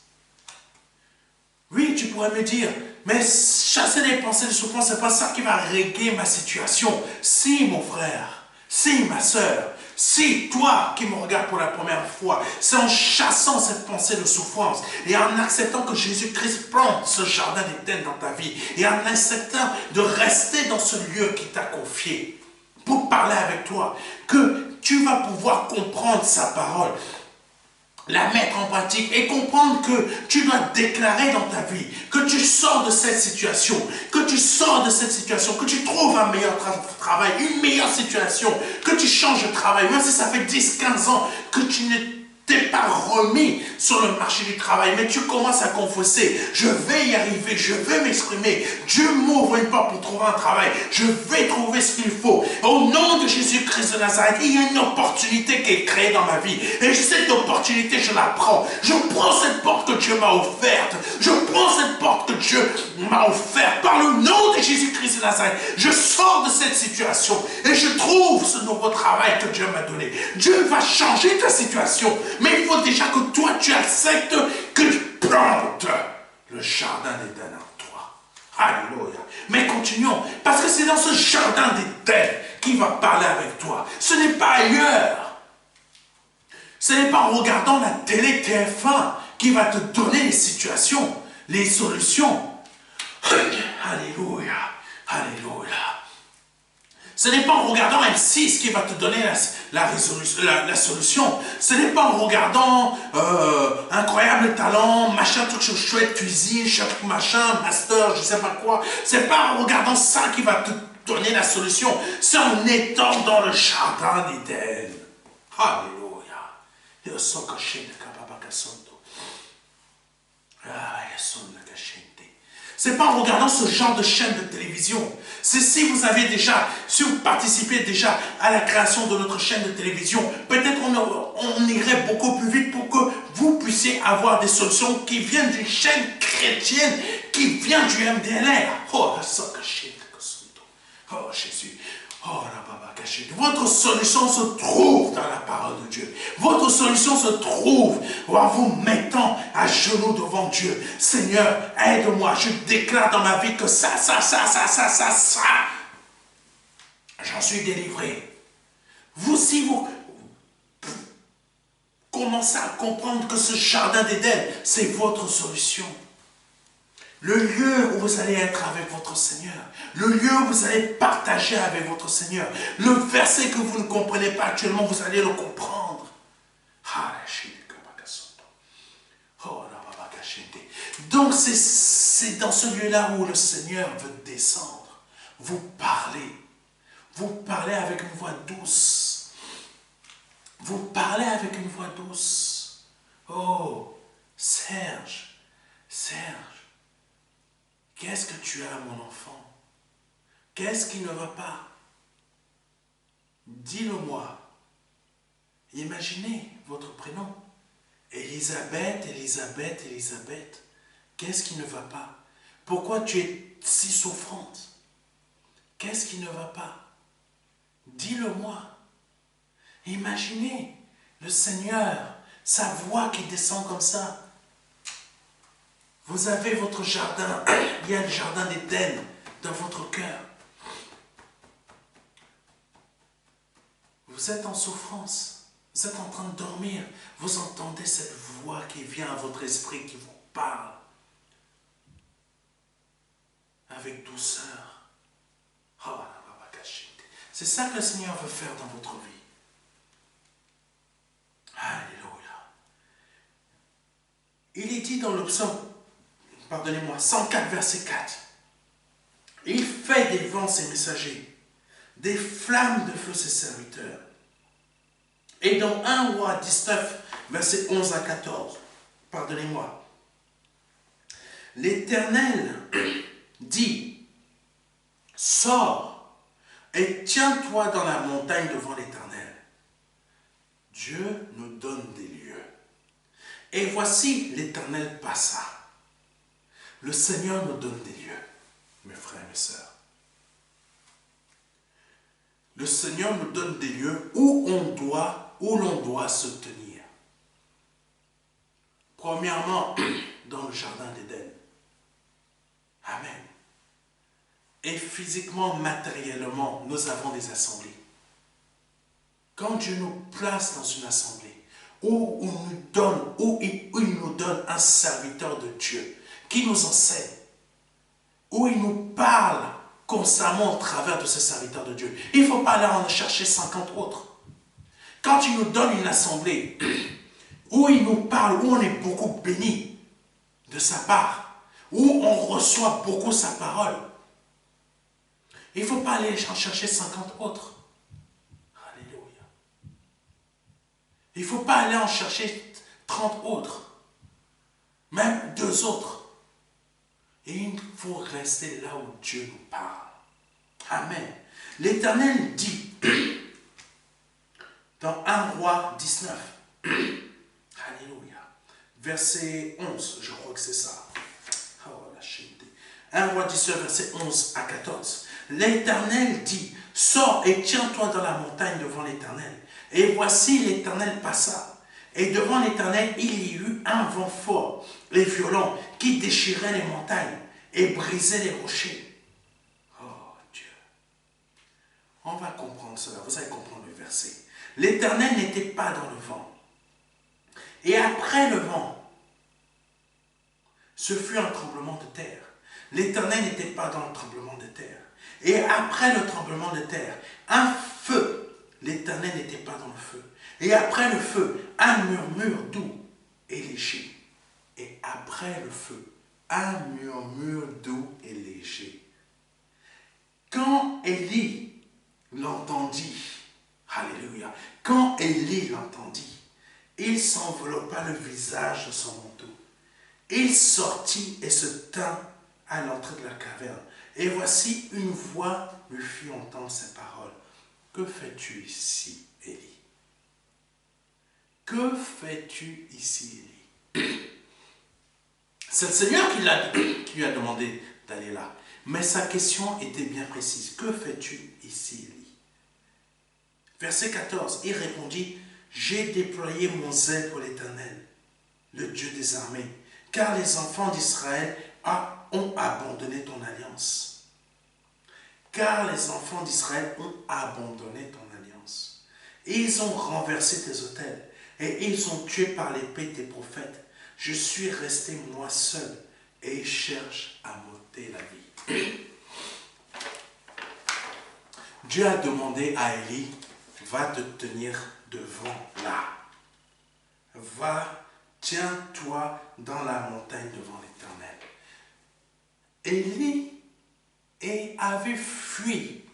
Oui, tu pourrais me dire, mais chasser les pensées de souffrance, c'est pas ça qui va régler ma situation. Si, mon frère, si, ma soeur, si, toi qui me regardes pour la première fois, c'est en chassant cette pensée de souffrance et en acceptant que Jésus-Christ plante ce jardin d'Éden dans ta vie et en acceptant de rester dans ce lieu qu'il t'a confié pour parler avec toi, que tu vas pouvoir comprendre sa parole, la mettre en pratique et comprendre que tu dois déclarer dans ta vie que tu sors de cette situation, que tu trouves un meilleur travail, une meilleure situation, que tu changes de travail, même si ça fait 10-15 ans que tu ne t'es pas remis sur le marché du travail, mais tu commences à confesser, je vais y arriver, je vais m'exprimer, Dieu m'ouvre une porte pour trouver un travail, je vais trouver ce qu'il faut. Au nom de Jésus-Christ de Nazareth, il y a une opportunité qui est créée dans ma vie, et cette opportunité, je la prends. Je prends cette porte que Dieu m'a offerte, je prends cette porte que Dieu m'a offerte, par le nom de Jésus-Christ de Nazareth, je sors de cette situation, et je trouve ce nouveau travail que Dieu m'a donné. Dieu va changer ta situation, mais il faut déjà que toi, tu acceptes que tu plantes le jardin d'Éden en toi. Alléluia. Mais continuons, parce que c'est dans ce jardin d'Éden qu'il va parler avec toi. Ce n'est pas ailleurs. Ce n'est pas en regardant la télé TF1 qui va te donner les situations, les solutions. Alléluia. Alléluia. Ce n'est pas en regardant M6 qui va te donner la solution. Ce n'est pas en regardant Incroyable Talent, machin, truc chouette, cuisine, machin, master, je ne sais pas quoi. Ce n'est pas en regardant ça qui va te donner la solution. C'est en étant dans le jardin d'Éden. Alléluia. C'est pas en regardant ce genre de chaîne de télévision. C'est si vous participez déjà à la création de notre chaîne de télévision, peut-être on irait beaucoup plus vite pour que vous puissiez avoir des solutions qui viennent d'une chaîne chrétienne, qui vient du MDLR. Oh Jésus. Oh, votre solution se trouve dans la parole de Dieu. Votre solution se trouve en vous mettant à genoux devant Dieu. Seigneur, aide-moi. Je déclare dans ma vie que ça. J'en suis délivré. Si vous commencez à comprendre que ce jardin d'Éden, c'est votre solution. Le lieu où vous allez être avec votre Seigneur. Le lieu où vous allez partager avec votre Seigneur. Le verset que vous ne comprenez pas actuellement, vous allez le comprendre. Donc c'est dans ce lieu-là où le Seigneur veut descendre. Vous parlez. Vous parlez avec une voix douce. Vous parlez avec une voix douce. Oh, Serge, Serge, qu'est-ce que tu as, mon enfant? Qu'est-ce qui ne va pas? Dis-le-moi. Imaginez votre prénom. Élisabeth, Élisabeth, Élisabeth. Qu'est-ce qui ne va pas? Pourquoi tu es si souffrante? Qu'est-ce qui ne va pas? Dis-le-moi. Imaginez le Seigneur, sa voix qui descend comme ça. Vous avez votre jardin, il y a le jardin d'Éden dans votre cœur. Vous êtes en souffrance, vous êtes en train de dormir, vous entendez cette voix qui vient à votre esprit, qui vous parle avec douceur. Oh, c'est ça que le Seigneur veut faire dans votre vie. Alléluia. Il est dit dans le psaume, pardonnez-moi, 104, verset 4. Il fait des vents ses messagers, des flammes de feu ses serviteurs. Et dans 1 Roi 19, verset 11 à 14, pardonnez-moi, l'Éternel dit, sors et tiens-toi dans la montagne devant l'Éternel. Dieu nous donne des lieux. Et voici, l'Éternel passa. Le Seigneur nous donne des lieux, mes frères et mes sœurs. Le Seigneur nous donne des lieux où l'on doit se tenir. Premièrement, dans le jardin d'Éden. Amen. Et physiquement, matériellement, nous avons des assemblées. Quand Dieu nous place dans une assemblée, où il nous donne un serviteur de Dieu qui nous enseigne, où il nous parle constamment au travers de ce serviteur de Dieu. Il ne faut pas aller en chercher 50 autres. Quand il nous donne une assemblée où il nous parle, où on est beaucoup béni de sa part, où on reçoit beaucoup sa parole, il ne faut pas aller en chercher 50 autres. Alléluia. Il ne faut pas aller en chercher 30 autres, même 2 autres. Et il faut rester là où Dieu nous parle. Amen. L'Éternel dit, dans 1 Roi 19, Alléluia, verset 11, je crois que c'est ça. 1 Roi 19, verset 11 à 14. L'Éternel dit, sors et tiens-toi dans la montagne devant l'Éternel. Et voici l'Éternel passa. Et devant l'Éternel, il y eut un vent fort et violent qui déchirait les montagnes et brisait les rochers. Oh Dieu. On va comprendre cela. Vous allez comprendre le verset. L'Éternel n'était pas dans le vent. Et après le vent, ce fut un tremblement de terre. L'Éternel n'était pas dans le tremblement de terre. Et après le tremblement de terre, un feu. L'Éternel n'était pas dans le feu. Et après le feu, un murmure doux et léger. Et après le feu, un murmure doux et léger. Quand Élie l'entendit, alléluia, quand Élie l'entendit, il s'enveloppa le visage de son manteau. Il sortit et se tint à l'entrée de la caverne. Et voici une voix lui fit entendre ces paroles. Que fais-tu ici, Élie? Que fais-tu ici, Élie? C'est le Seigneur qui lui a demandé d'aller là. Mais sa question était bien précise. Que fais-tu ici, Élie? Verset 14, il répondit, j'ai déployé mon zèle pour l'Éternel, le Dieu des armées, car les enfants d'Israël ont abandonné ton alliance. Car les enfants d'Israël ont abandonné ton alliance. Et ils ont renversé tes autels, et ils ont tué par l'épée tes prophètes. Je suis resté moi seul, et ils cherchent à m'ôter la vie. Dieu a demandé à Élie, va te tenir devant là. Va, tiens-toi dans la montagne devant l'Éternel. Élie et avait fui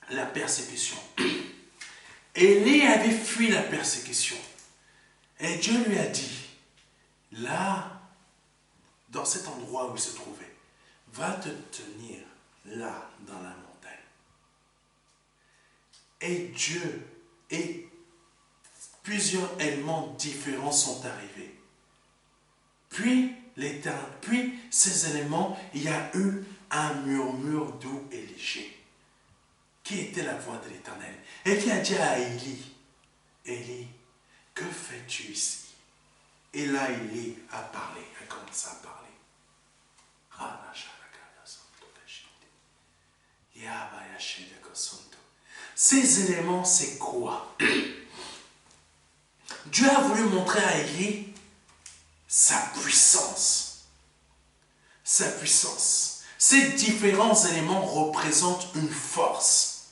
la persécution. Élie avait fui la persécution. Et Dieu lui a dit, là, dans cet endroit où il se trouvait, va te tenir là, dans la montagne. Et Dieu et plusieurs éléments différents sont arrivés. Puis ces éléments, il y a eu un murmure doux et léger, qui était la voix de l'Éternel, et qui a dit à Élie, Élie, que fais-tu ici? Et là, Élie a parlé, a commencé à parler. Ces éléments, c'est quoi? Dieu a voulu montrer à Élie sa puissance. Sa puissance. Ces différents éléments représentent une force.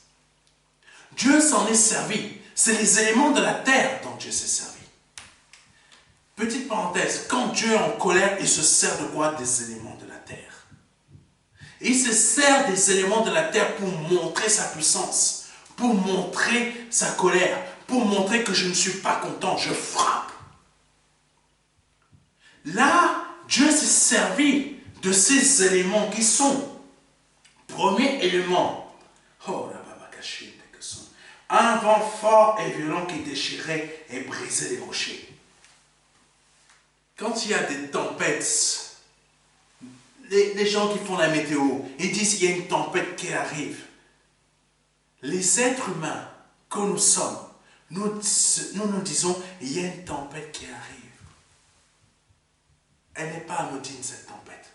Dieu s'en est servi. C'est les éléments de la terre dont Dieu s'est servi. Petite parenthèse, quand Dieu est en colère, il se sert de quoi? Des éléments de la terre. Il se sert des éléments de la terre pour montrer sa puissance, pour montrer sa colère, pour montrer que je ne suis pas content, je frappe. Là, Dieu s'est servi de ces éléments qui sont, premier élément, un vent fort et violent qui déchirait et brisait les rochers. Quand il y a des tempêtes, les gens qui font la météo, ils disent qu'il y a une tempête qui arrive. Les êtres humains que nous sommes, nous disons, il y a une tempête qui arrive. Elle n'est pas anodine, cette tempête.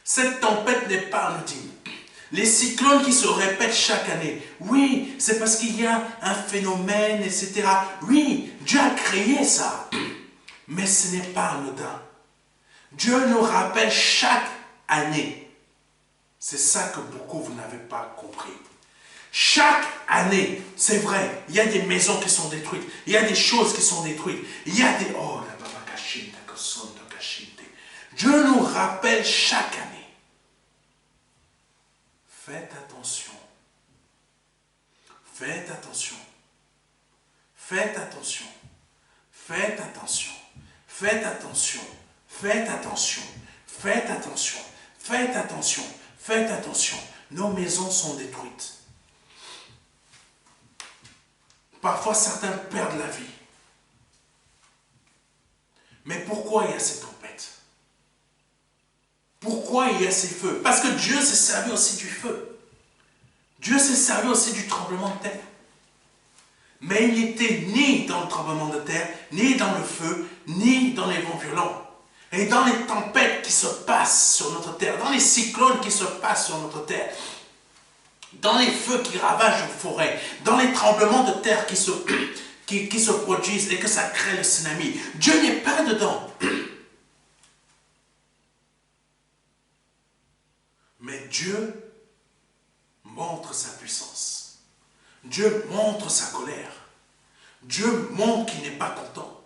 Cette tempête n'est pas anodine. Les cyclones qui se répètent chaque année, oui, c'est parce qu'il y a un phénomène, etc. Oui, Dieu a créé ça, mais ce n'est pas anodin. Dieu nous rappelle chaque année. C'est ça que beaucoup vous n'avez pas compris. Chaque année, c'est vrai, il y a des maisons qui sont détruites, il y a des choses qui sont détruites, il y a des... Oh, la baba kashinte, kosonto kashinte. Dieu nous rappelle chaque année. Faites attention. Faites attention. Faites attention. Faites attention. Faites attention. Faites attention. Faites attention. Faites attention. Faites attention. Nos maisons sont détruites. Parfois, certains perdent la vie. Mais pourquoi il y a ces tempêtes? Pourquoi il y a ces feux? Parce que Dieu s'est servi aussi du feu. Dieu s'est servi aussi du tremblement de terre. Mais il n'était ni dans le tremblement de terre, ni dans le feu, ni dans les vents violents. Et dans les tempêtes qui se passent sur notre terre, dans les cyclones qui se passent sur notre terre, dans les feux qui ravagent nos forêts, dans les tremblements de terre qui se produisent et que ça crée le tsunami, Dieu n'est pas dedans. Mais Dieu montre sa puissance. Dieu montre sa colère. Dieu montre qu'il n'est pas content.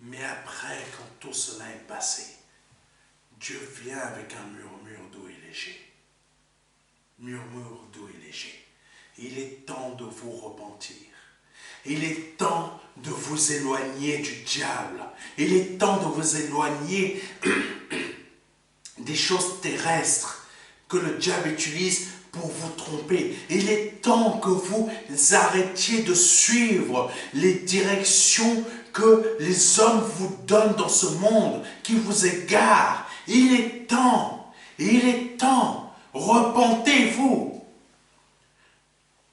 Mais après, quand tout cela est passé, Dieu vient avec un murmure doux et léger. Murmure doux et léger. Il est temps de vous repentir. Il est temps de vous éloigner du diable. Il est temps de vous éloigner des choses terrestres que le diable utilise pour vous tromper. Il est temps que vous arrêtiez de suivre les directions que les hommes vous donnent dans ce monde, qui vous égarent. Il est temps, repentez-vous.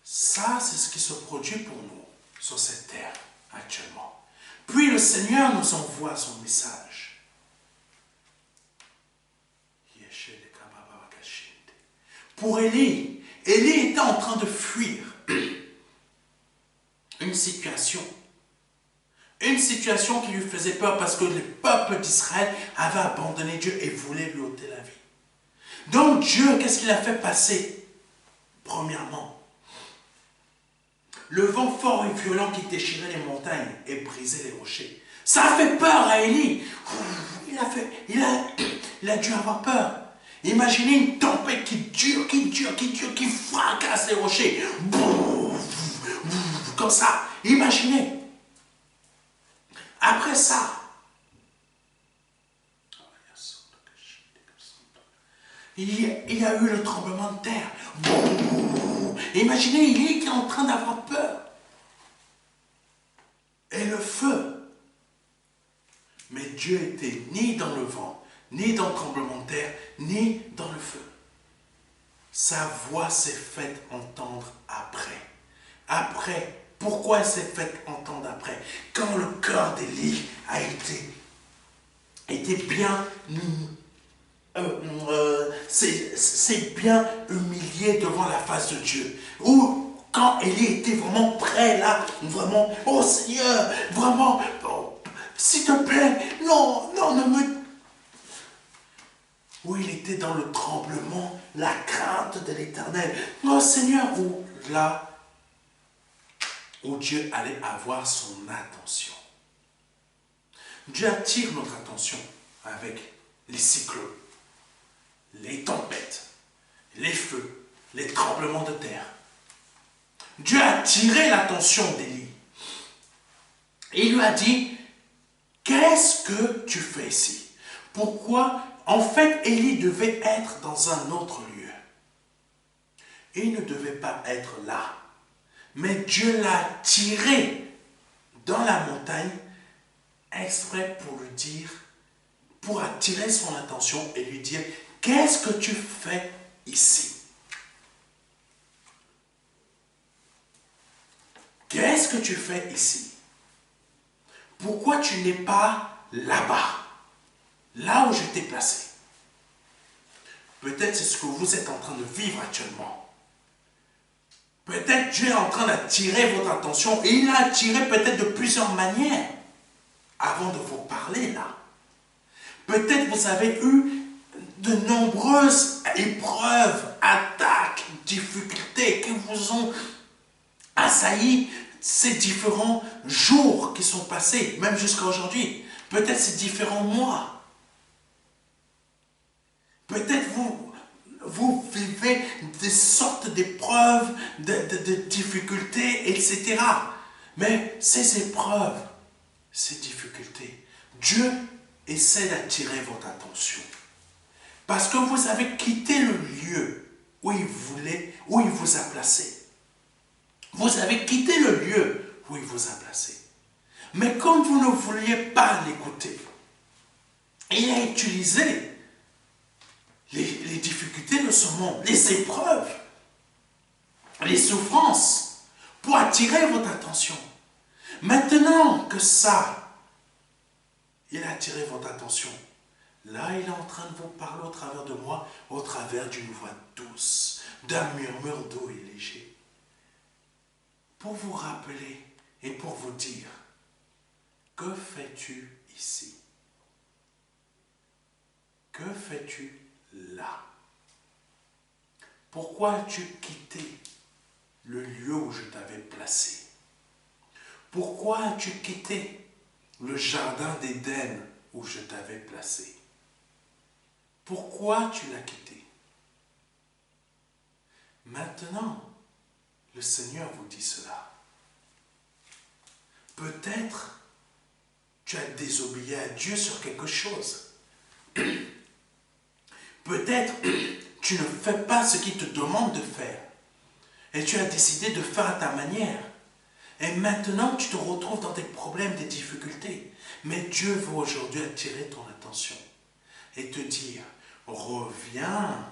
Ça, c'est ce qui se produit pour nous sur cette terre actuellement. Puis le Seigneur nous envoie son message. Pour Élie, Élie était en train de fuir une situation qui lui faisait peur parce que le peuple d'Israël avait abandonné Dieu et voulait lui ôter la vie. Donc Dieu, qu'est-ce qu'il a fait passer? Premièrement, le vent fort et violent qui déchirait les montagnes et brisait les rochers. Ça a fait peur à Élie. il a dû avoir peur. Imaginez une tempête qui dure, qui fracasse les rochers. Comme ça. Imaginez. Après ça, il y a eu le tremblement de terre. Imaginez, il était en train d'avoir peur. Et le feu. Mais Dieu était ni dans le vent, ni dans le tremblement de terre, ni dans le feu. Sa voix s'est faite entendre après. Après, pourquoi elle s'est faite entendre après? Quand le cœur d'Élie a été bien, c'est bien humilié devant la face de Dieu. Ou quand Élie était vraiment prêt là, vraiment, oh Seigneur, vraiment, oh, s'il te plaît, non, ne me... Où il était dans le tremblement, la crainte de l'Éternel. Oh Seigneur, où là, où Dieu allait avoir son attention. Dieu attire notre attention avec les cyclones, les tempêtes, les feux, les tremblements de terre. Dieu a attiré l'attention d'Élie. Et il lui a dit, qu'est-ce que tu fais ici? Pourquoi? En fait, Élie devait être dans un autre lieu. Il ne devait pas être là. Mais Dieu l'a tiré dans la montagne exprès pour lui dire, pour attirer son attention et lui dire, qu'est-ce que tu fais ici? Qu'est-ce que tu fais ici? Pourquoi tu n'es pas là-bas, là où je t'ai placé? Peut-être c'est ce que vous êtes en train de vivre actuellement. Peut-être Dieu est en train d'attirer votre attention et il l'a attiré peut-être de plusieurs manières avant de vous parler là. Peut-être vous avez eu de nombreuses épreuves, attaques, difficultés qui vous ont assailli ces différents jours qui sont passés, même jusqu'à aujourd'hui. Peut-être ces différents mois. Peut-être vous vivez des sortes d'épreuves, de difficultés, etc. Mais ces épreuves, ces difficultés, Dieu essaie d'attirer votre attention. Parce que vous avez quitté le lieu où il vous a placé. Vous avez quitté le lieu où il vous a placé. Mais comme vous ne vouliez pas l'écouter, il a utilisé les difficultés de ce monde, les épreuves, les souffrances, pour attirer votre attention. Maintenant que ça, il a attiré votre attention, là il est en train de vous parler au travers de moi, au travers d'une voix douce, d'un murmure doux et léger, pour vous rappeler et pour vous dire, que fais-tu ici? Que fais-tu là? Pourquoi as-tu quitté le lieu où je t'avais placé? Pourquoi as-tu quitté le jardin d'Éden où je t'avais placé? Pourquoi tu l'as quitté? Maintenant, le Seigneur vous dit cela. Peut-être tu as désobéi à Dieu sur quelque chose. Peut-être tu ne fais pas ce qu'il te demande de faire. Et tu as décidé de faire à ta manière. Et maintenant tu te retrouves dans des problèmes, des difficultés. Mais Dieu veut aujourd'hui attirer ton attention et te dire, reviens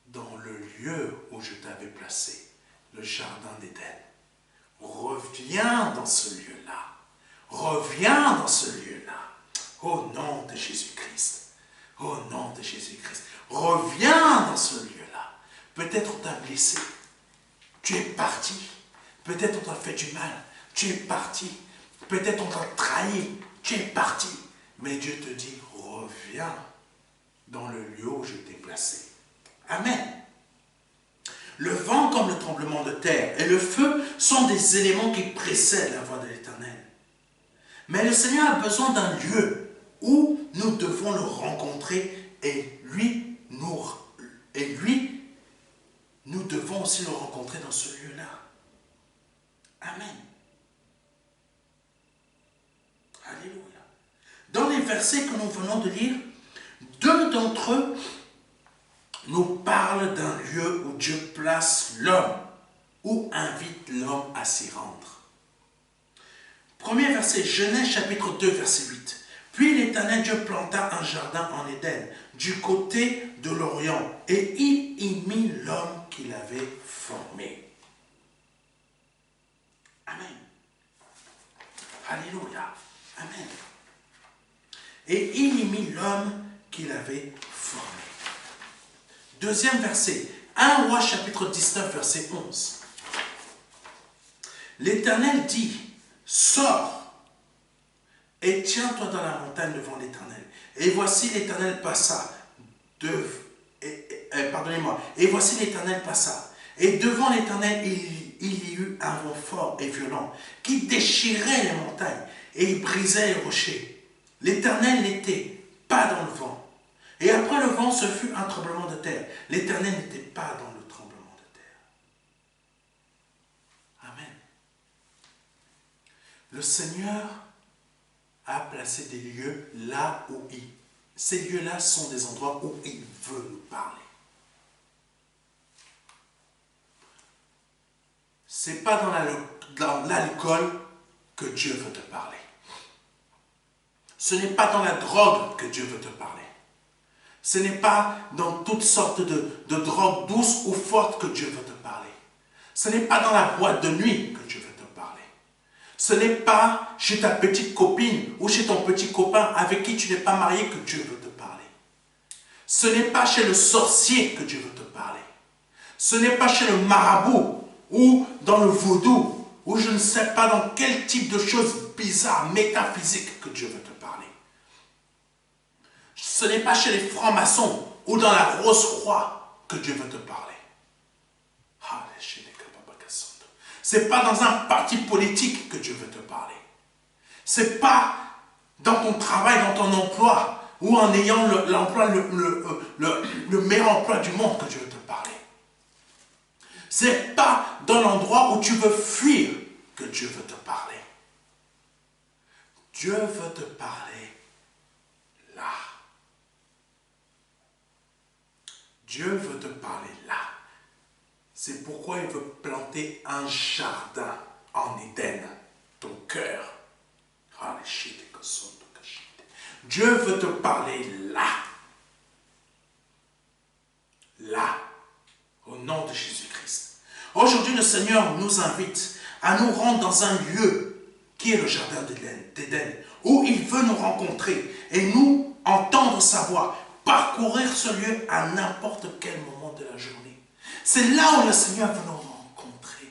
dans le lieu où je t'avais placé, le jardin d'Éden. Reviens dans ce lieu-là. Reviens dans ce lieu-là. Au nom de Jésus-Christ. Au nom de Jésus-Christ. Reviens dans ce lieu-là. Peut-être on t'a blessé. Tu es parti. Peut-être on t'a fait du mal. Tu es parti. Peut-être on t'a trahi. Tu es parti. Mais Dieu te dit, reviens dans le lieu où je t'ai placé. Amen. Le vent comme le tremblement de terre et le feu sont des éléments qui précèdent la voix de l'Éternel. Mais le Seigneur a besoin d'un lieu où nous devons le rencontrer et nous devons aussi le rencontrer dans ce lieu-là. Amen. Alléluia. Dans les versets que nous venons de lire, deux d'entre eux nous parlent d'un lieu où Dieu place l'homme, ou invite l'homme à s'y rendre. Premier verset, Genèse chapitre 2, verset 8. Puis l'Éternel Dieu planta un jardin en Éden, du côté de l'Orient, et il y mit l'homme qu'il avait formé. Amen. Alléluia. Amen. Et il y mit l'homme qu'il avait formé. Deuxième verset, 1 Roi chapitre 19, verset 11. L'Éternel dit, sors et tiens-toi dans la montagne devant l'Éternel. Et voici l'Éternel passa. Et voici l'Éternel passa. Et devant l'Éternel, il y eut un vent fort et violent qui déchirait les montagnes et brisait les rochers. L'Éternel n'était pas dans le vent. Et après le vent, ce fut un tremblement de terre. L'Éternel n'était pas dans le tremblement de terre. Amen. Le Seigneur a placé des lieux là où ces lieux-là sont des endroits où il veut nous parler. Ce n'est pas dans l'alcool que Dieu veut te parler. Ce n'est pas dans la drogue que Dieu veut te parler. Ce n'est pas dans toutes sortes de drogues douces ou fortes que Dieu veut te parler. Ce n'est pas dans la boîte de nuit que Dieu veut te parler. Ce n'est pas chez ta petite copine ou chez ton petit copain avec qui tu n'es pas marié que Dieu veut te parler. Ce n'est pas chez le sorcier que Dieu veut te parler. Ce n'est pas chez le marabout ou dans le vaudou ou je ne sais pas dans quel type de choses bizarres, métaphysiques que Dieu veut te parler. Ce n'est pas chez les francs-maçons ou dans la Rose-Croix que Dieu veut te parler. Ce n'est pas dans un parti politique que Dieu veut te parler. Ce n'est pas dans ton travail, dans ton emploi, ou en ayant l'emploi, le meilleur emploi du monde que Dieu veut te parler. Ce n'est pas dans l'endroit où tu veux fuir que Dieu veut te parler. Dieu veut te parler là. Dieu veut te parler là. C'est pourquoi il veut planter un jardin en Éden, ton cœur. Dieu veut te parler là. Là. Au nom de Jésus-Christ. Aujourd'hui, le Seigneur nous invite à nous rendre dans un lieu qui est le jardin d'Éden, où il veut nous rencontrer et nous entendre sa voix, parcourir ce lieu à n'importe quel moment de la journée. C'est là où le Seigneur veut nous rencontrer.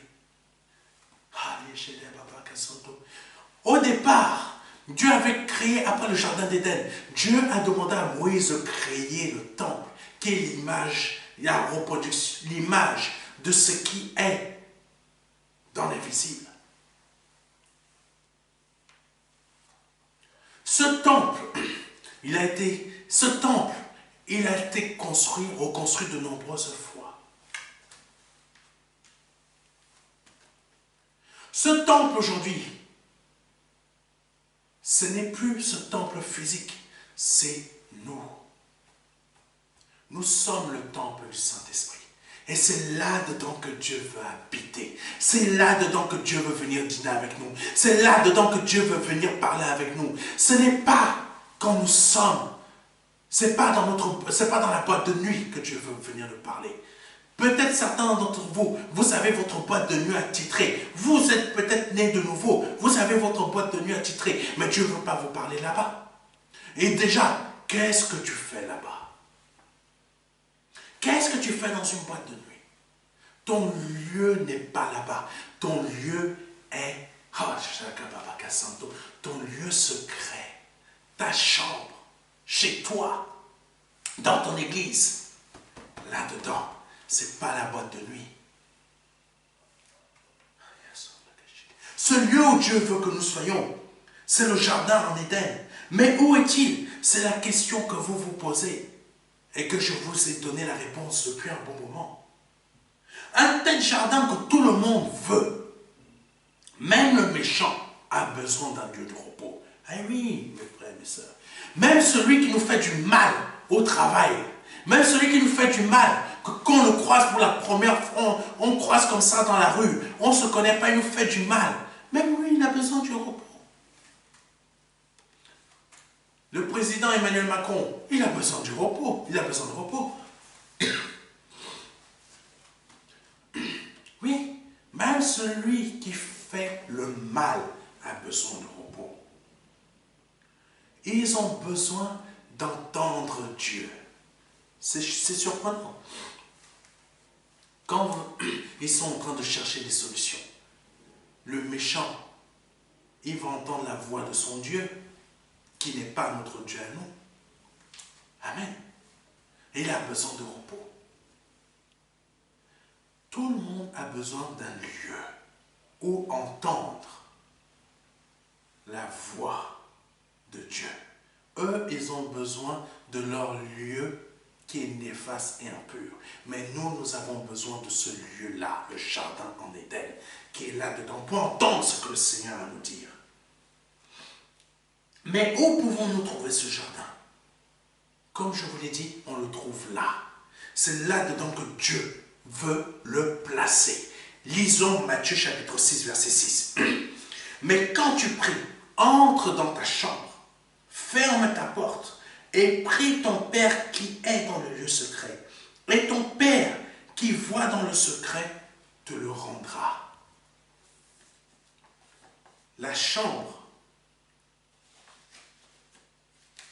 Au départ, Dieu avait créé, après le jardin d'Éden, Dieu a demandé à Moïse de créer le temple, qui est l'image, la reproduction, l'image de ce qui est dans l'invisible. Ce temple, il a été construit, reconstruit de nombreuses fois. Ce temple aujourd'hui, ce n'est plus ce temple physique, c'est nous. Nous sommes le temple du Saint-Esprit. Et c'est là-dedans que Dieu veut habiter. C'est là-dedans que Dieu veut venir dîner avec nous. C'est là-dedans que Dieu veut venir parler avec nous. Ce n'est pas quand nous sommes. Ce n'est pas dans la boîte de nuit que Dieu veut venir nous parler. Peut-être certains d'entre vous, vous avez votre boîte de nuit attitrée. Vous êtes peut-être nés de nouveau. Vous avez votre boîte de nuit attitrée. Mais Dieu ne veut pas vous parler là-bas. Et déjà, qu'est-ce que tu fais là-bas? Qu'est-ce que tu fais dans une boîte de nuit? Ton lieu n'est pas là-bas. Ton lieu est ton lieu secret. Ta chambre, chez toi, dans ton église. Là-dedans, ce n'est pas la boîte de nuit. Ce lieu où Dieu veut que nous soyons, c'est le jardin en Éden. Mais où est-il? C'est la question que vous vous posez et que je vous ai donné la réponse depuis un bon moment. Un tel jardin que tout le monde veut, même le méchant a besoin d'un lieu de repos. Ah oui, mes frères et mes sœurs. Même celui qui nous fait du mal au travail, même celui qui nous fait du mal, que quand on le croise pour la première fois, on croise comme ça dans la rue, on ne se connaît pas, il nous fait du mal. Même lui, il a besoin du repos. Le président Emmanuel Macron, il a besoin du repos. Il a besoin de repos. Oui, même celui qui fait le mal a besoin de repos. Ils ont besoin d'entendre Dieu. C'est surprenant. Quand ils sont en train de chercher des solutions, le méchant, il va entendre la voix de son Dieu, qui n'est pas notre Dieu à nous. Amen. Et il a besoin de repos. Tout le monde a besoin d'un lieu où entendre la voix de Dieu. Eux, ils ont besoin de leur lieu qui est néfaste et impur. Mais nous, nous avons besoin de ce lieu-là, le jardin en Éden, qui est là-dedans, pour entendre ce que le Seigneur a à nous dire. Mais où pouvons-nous trouver ce jardin? Comme je vous l'ai dit, on le trouve là. C'est là-dedans que Dieu veut le placer. Lisons Matthieu chapitre 6, verset 6. Mais quand tu pries, entre dans ta chambre, ferme ta porte et prie ton Père qui est dans le lieu secret. Et ton Père qui voit dans le secret te le rendra. La chambre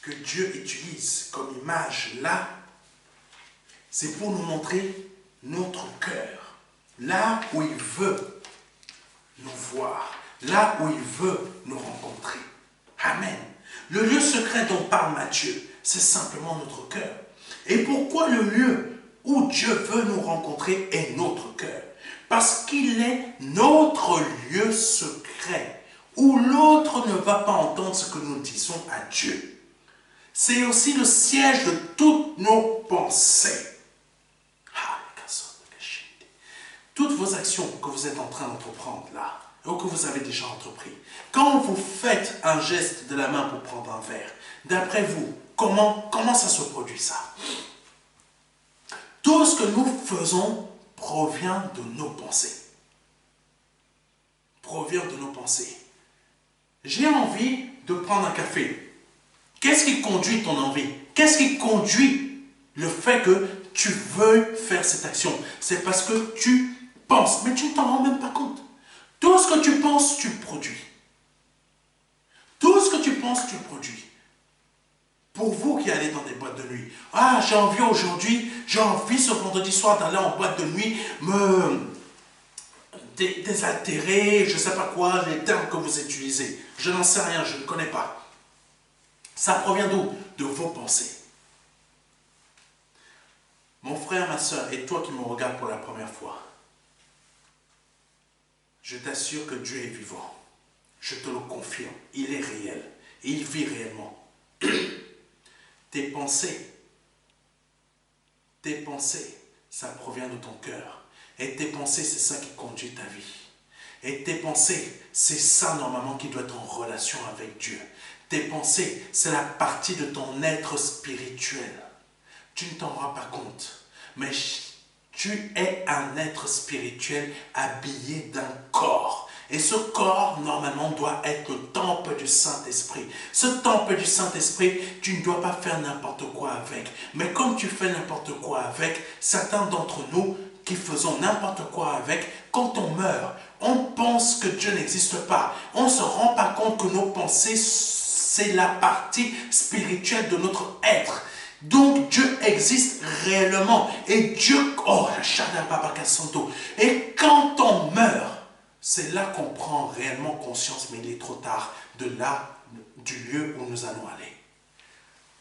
que Dieu utilise comme image là, c'est pour nous montrer notre cœur. Là où il veut nous voir. Là où il veut nous rencontrer. Amen. Le lieu secret dont parle Matthieu, c'est simplement notre cœur. Et pourquoi le lieu où Dieu veut nous rencontrer est notre cœur? Parce qu'il est notre lieu secret, où l'autre ne va pas entendre ce que nous disons à Dieu. C'est aussi le siège de toutes nos pensées. Toutes vos actions que vous êtes en train d'entreprendre là, ou que vous avez déjà entrepris, quand vous faites un geste de la main pour prendre un verre, d'après vous, comment ça se produit ça? Tout ce que nous faisons provient de nos pensées. Provient de nos pensées. J'ai envie de prendre un café. Qu'est-ce qui conduit ton envie? Qu'est-ce qui conduit le fait que tu veux faire cette action? C'est parce que tu penses, mais tu ne t'en rends même pas compte. Tout ce que tu penses, tu produis. Tout ce que tu penses, tu produis. Pour vous qui allez dans des boîtes de nuit, ah, j'ai envie aujourd'hui, j'ai envie ce vendredi soir d'aller en boîte de nuit, me désaltérer, je ne sais pas quoi, les termes que vous utilisez. Je n'en sais rien, je ne connais pas. Ça provient d'où? De vos pensées. Mon frère, ma soeur, et toi qui me regardes pour la première fois, je t'assure que Dieu est vivant. Je te le confirme. Il est réel. Il vit réellement. Tes pensées, ça provient de ton cœur. Et tes pensées, c'est ça qui conduit ta vie. Et tes pensées, c'est ça normalement qui doit être en relation avec Dieu. Tes pensées, c'est la partie de ton être spirituel. Tu ne t'en rends pas compte. Mais tu es un être spirituel habillé d'un corps. Et ce corps, normalement, doit être le temple du Saint-Esprit. Ce temple du Saint-Esprit, tu ne dois pas faire n'importe quoi avec. Mais comme tu fais n'importe quoi avec, certains d'entre nous qui faisons n'importe quoi avec, quand on meurt, on pense que Dieu n'existe pas. On ne se rend pas compte que nos pensées, c'est la partie spirituelle de notre être. Donc Dieu existe réellement. Et Dieu, oh, et quand on meurt, c'est là qu'on prend réellement conscience, mais il est trop tard, du lieu où nous allons aller.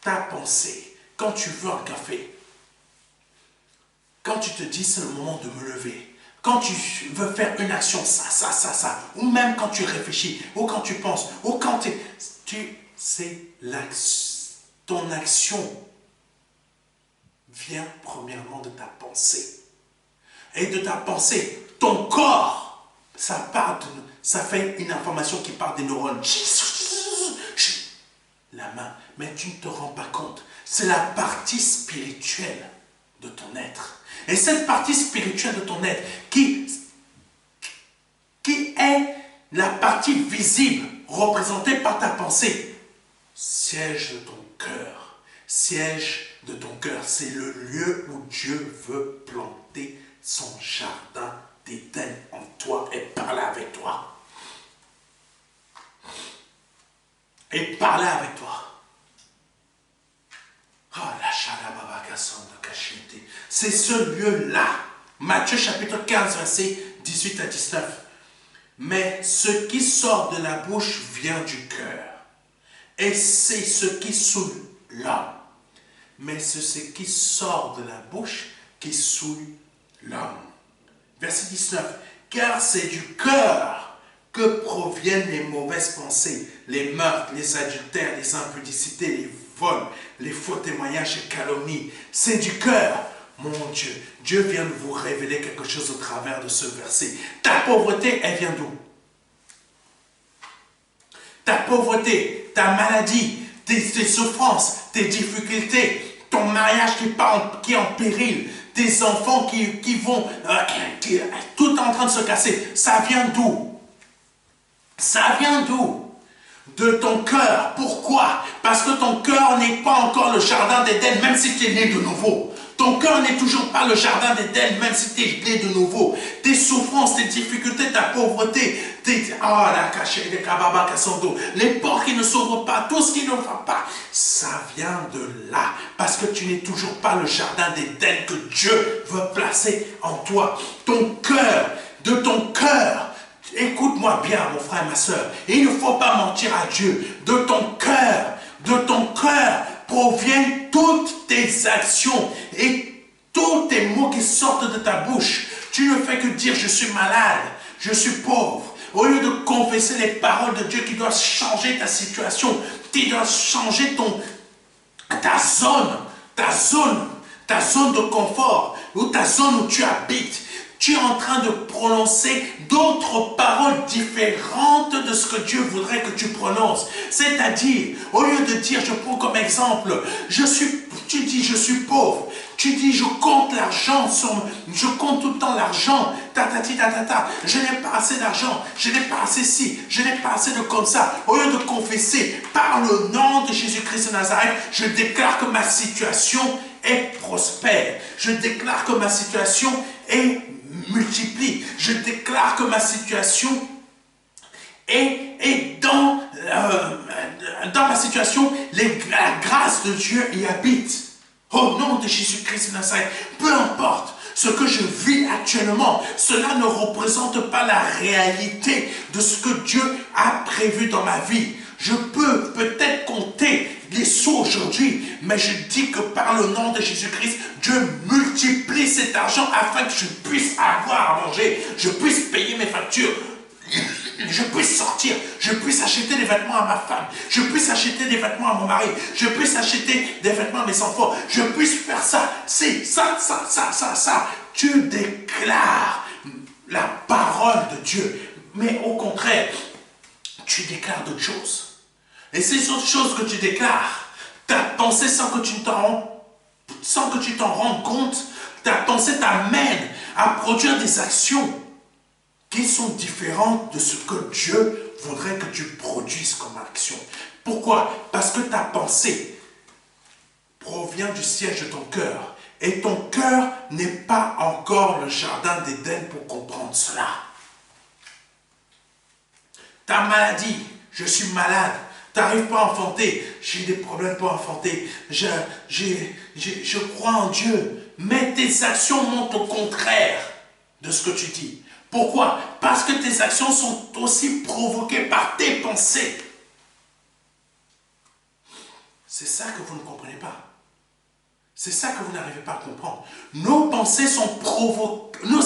Ta pensée, quand tu veux un café, quand tu te dis c'est le moment de me lever, quand tu veux faire une action, ça, ou même quand tu réfléchis, ou quand tu penses, ou quand c'est ton action vient premièrement de ta pensée. Et de ta pensée, ton corps, ça fait une information qui part des neurones. La main, mais tu ne te rends pas compte. C'est la partie spirituelle de ton être. Et cette partie spirituelle de ton être qui est la partie visible représentée par ta pensée, siège de ton cœur. Siège de ton cœur, c'est le lieu où Dieu veut planter son jardin d'Éden en toi et parler avec toi. Et parler avec toi. C'est ce lieu-là. Matthieu chapitre 15, verset 18 à 19. Mais ce qui sort de la bouche vient du cœur. Et c'est ce qui souille l'homme. Mais c'est ce qui sort de la bouche qui souille l'homme. Verset 19. Car c'est du cœur que proviennent les mauvaises pensées, les meurtres, les adultères, les impudicités, les vols, les faux témoignages et calomnies. C'est du cœur. Mon Dieu, Dieu vient de vous révéler quelque chose au travers de ce verset. Ta pauvreté, elle vient d'où? Ta pauvreté, ta maladie, tes souffrances, tes difficultés, ton mariage qui est en péril, tes enfants qui vont, tout est en train de se casser. Ça vient d'où? Ça vient d'où? De ton cœur. Pourquoi? Parce que ton cœur n'est pas encore le jardin d'Éden, même si tu es né de nouveau. Ton cœur n'est toujours pas le jardin d'Éden, même si tu es né de nouveau. Tes souffrances, tes difficultés, ta pauvreté, les portes qui ne s'ouvrent pas, tout ce qui ne va pas, ça vient de là. Parce que tu n'es toujours pas le jardin d'Éden que Dieu veut placer en toi. Ton cœur, de ton cœur, écoute-moi bien, mon frère et ma soeur, il ne faut pas mentir à Dieu. De ton cœur proviennent toutes tes actions et tous tes mots qui sortent de ta bouche. Tu ne fais que dire je suis malade, je suis pauvre. Au lieu de confesser les paroles de Dieu qui doivent changer ta situation, qui doivent changer ta zone de confort, ou ta zone où tu habites. Tu es en train de prononcer d'autres paroles différentes de ce que Dieu voudrait que tu prononces. C'est-à-dire, au lieu de dire, je prends comme exemple, tu dis je suis pauvre. Tu dis je compte l'argent, je compte tout le temps l'argent. Je n'ai pas assez d'argent, je n'ai pas assez ci, je n'ai pas assez de comme ça. Au lieu de confesser par le nom de Jésus-Christ de Nazareth, je déclare que ma situation est prospère. Je déclare que ma situation est multiplie. Je déclare que ma situation est dans ma situation, la grâce de Dieu y habite. Au nom de Jésus-Christ de Nazareth, peu importe ce que je vis actuellement, cela ne représente pas la réalité de ce que Dieu a prévu dans ma vie. Je peux peut-être compter les sous aujourd'hui, mais je dis que par le nom de Jésus-Christ, Dieu multiplie cet argent afin que je puisse avoir à manger, je puisse payer mes factures, je puisse sortir, je puisse acheter des vêtements à ma femme, je puisse acheter des vêtements à mon mari, je puisse acheter des vêtements à mes enfants, je puisse faire ça, c'est ça. Tu déclares la parole de Dieu, mais au contraire, tu déclares d'autres choses. Et ces autres choses que tu déclares, ta pensée sans que tu t'en rendes compte, ta pensée t'amène à produire des actions qui sont différentes de ce que Dieu voudrait que tu produises comme action. Pourquoi? Parce que ta pensée provient du siège de ton cœur. Et ton cœur n'est pas encore le jardin d'Éden pour comprendre cela. Ta maladie, je suis malade. Tu n'arrives pas à enfanter, j'ai des problèmes pour enfanter, je crois en Dieu, mais tes actions montrent au contraire de ce que tu dis. Pourquoi? Parce que tes actions sont aussi provoquées par tes pensées. C'est ça que vous ne comprenez pas. C'est ça que vous n'arrivez pas à comprendre. Nos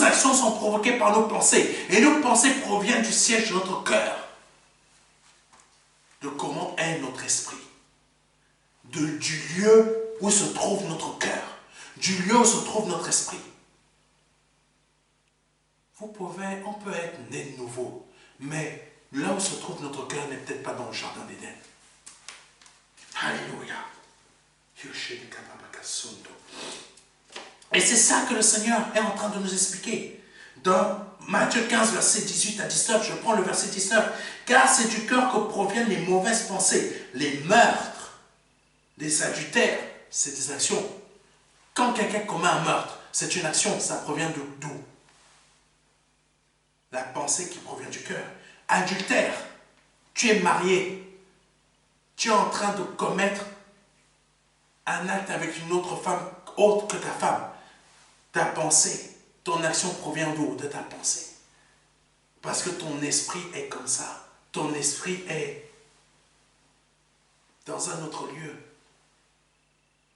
actions sont provoquées par nos pensées, et nos pensées proviennent du siège de notre cœur. De comment est notre esprit, du lieu où se trouve notre cœur, du lieu où se trouve notre esprit. On peut être né de nouveau, mais là où se trouve notre cœur n'est peut-être pas dans le jardin d'Éden. Alléluia. Et c'est ça que le Seigneur est en train de nous expliquer. Dans Matthieu 15, verset 18 à 19, je prends le verset 19. Car c'est du cœur que proviennent les mauvaises pensées, les meurtres, les adultères, c'est des actions. Quand quelqu'un commet un meurtre, c'est une action, ça provient d'où? La pensée qui provient du cœur. Adultère, tu es marié, tu es en train de commettre un acte avec une autre femme autre que ta femme. Ta pensée, ton action provient d'où? De ta pensée. Parce que ton esprit est comme ça. Ton esprit est dans un autre lieu.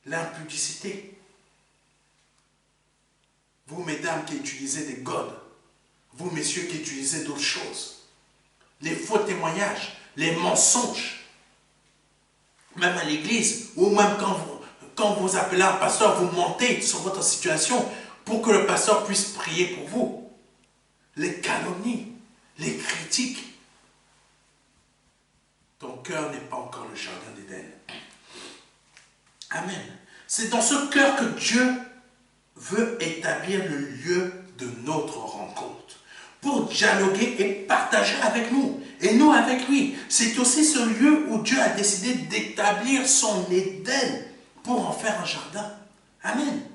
L'impudicité. Vous, mesdames, qui utilisez des godes, vous, messieurs, qui utilisez d'autres choses, les faux témoignages, les mensonges, même à l'église, ou même quand vous appelez un pasteur, vous mentez sur votre situation pour que le pasteur puisse prier pour vous. Les calomnies, les critiques. Ton cœur n'est pas encore le jardin d'Éden. Amen. C'est dans ce cœur que Dieu veut établir le lieu de notre rencontre, pour dialoguer et partager avec nous, et nous avec lui. C'est aussi ce lieu où Dieu a décidé d'établir son Éden pour en faire un jardin. Amen.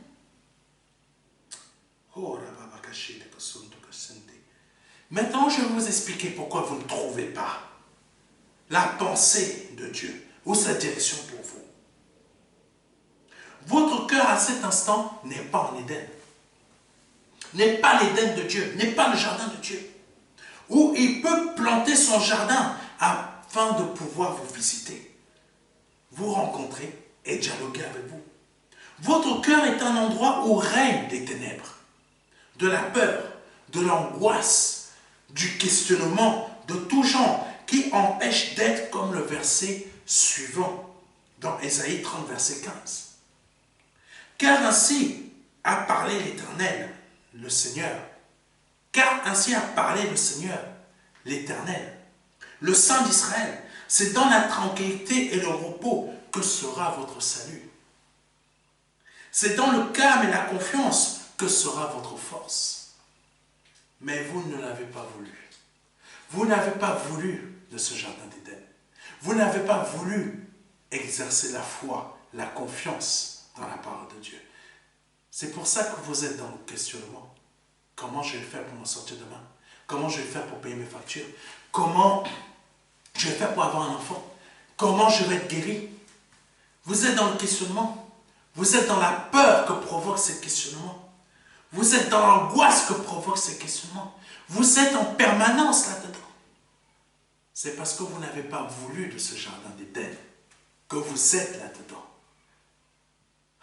Maintenant, je vais vous expliquer pourquoi vous ne trouvez pas la pensée de Dieu ou sa direction pour vous. Votre cœur à cet instant n'est pas en Éden. N'est pas l'Éden de Dieu, n'est pas le jardin de Dieu. Où il peut planter son jardin afin de pouvoir vous visiter, vous rencontrer et dialoguer avec vous. Votre cœur est un endroit où règnent des ténèbres, de la peur, de l'angoisse, du questionnement, de tout genre, qui empêche d'être comme le verset suivant, dans Ésaïe 30, verset 15. Car ainsi a parlé l'Éternel, le Seigneur. Car ainsi a parlé le Seigneur, l'Éternel, le Saint d'Israël. C'est dans la tranquillité et le repos que sera votre salut. C'est dans le calme et la confiance que sera votre force. Mais vous ne l'avez pas voulu. Vous n'avez pas voulu de ce jardin d'Éden. Vous n'avez pas voulu exercer la foi, la confiance dans la parole de Dieu. C'est pour ça que vous êtes dans le questionnement. Comment je vais faire pour m'en sortir demain? Comment je vais faire pour payer mes factures? Comment je vais faire pour avoir un enfant? Comment je vais être guéri? Vous êtes dans le questionnement. Vous êtes dans la peur que provoque ces questionnements. Vous êtes dans l'angoisse que provoque ces questionnements. Vous êtes en permanence là-dedans. C'est parce que vous n'avez pas voulu de ce jardin d'Éden que vous êtes là-dedans.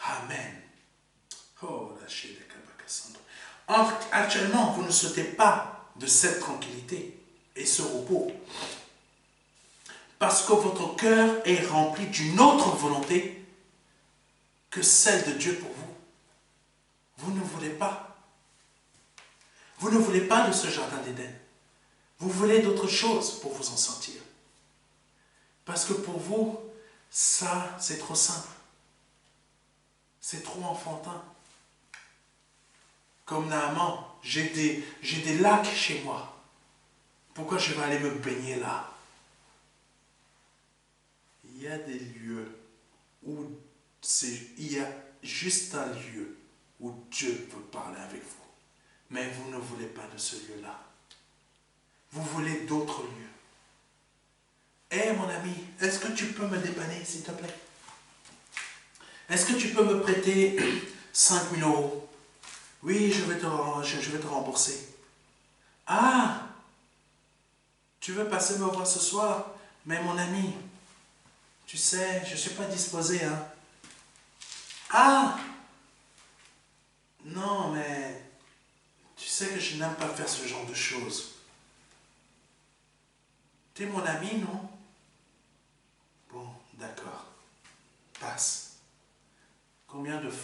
Amen. Oh, lâchez les Kabakassandre. Actuellement, vous ne souhaitez pas de cette tranquillité et ce repos. Parce que votre cœur est rempli d'une autre volonté que celle de Dieu pour vous. Vous ne voulez pas. Vous ne voulez pas de ce jardin d'Éden. Vous voulez d'autres choses pour vous en sortir. Parce que pour vous, ça, c'est trop simple. C'est trop enfantin. Comme Naaman, j'ai des lacs chez moi. Pourquoi je vais aller me baigner là? Il y a des lieux où il y a juste un lieu où Dieu veut parler avec vous. Mais vous ne voulez pas de ce lieu-là. Vous voulez d'autres lieux. Eh mon ami, est-ce que tu peux me dépanner, s'il te plaît? Est-ce que tu peux me prêter 5 000 euros? Oui, je vais te rembourser. Ah! Tu veux passer me voir ce soir? Mais mon ami, tu sais, je ne suis pas disposé, hein? Ah! Non, mais tu sais que je n'aime pas faire ce genre de choses. Tu es mon ami, non? Bon, d'accord. Passe.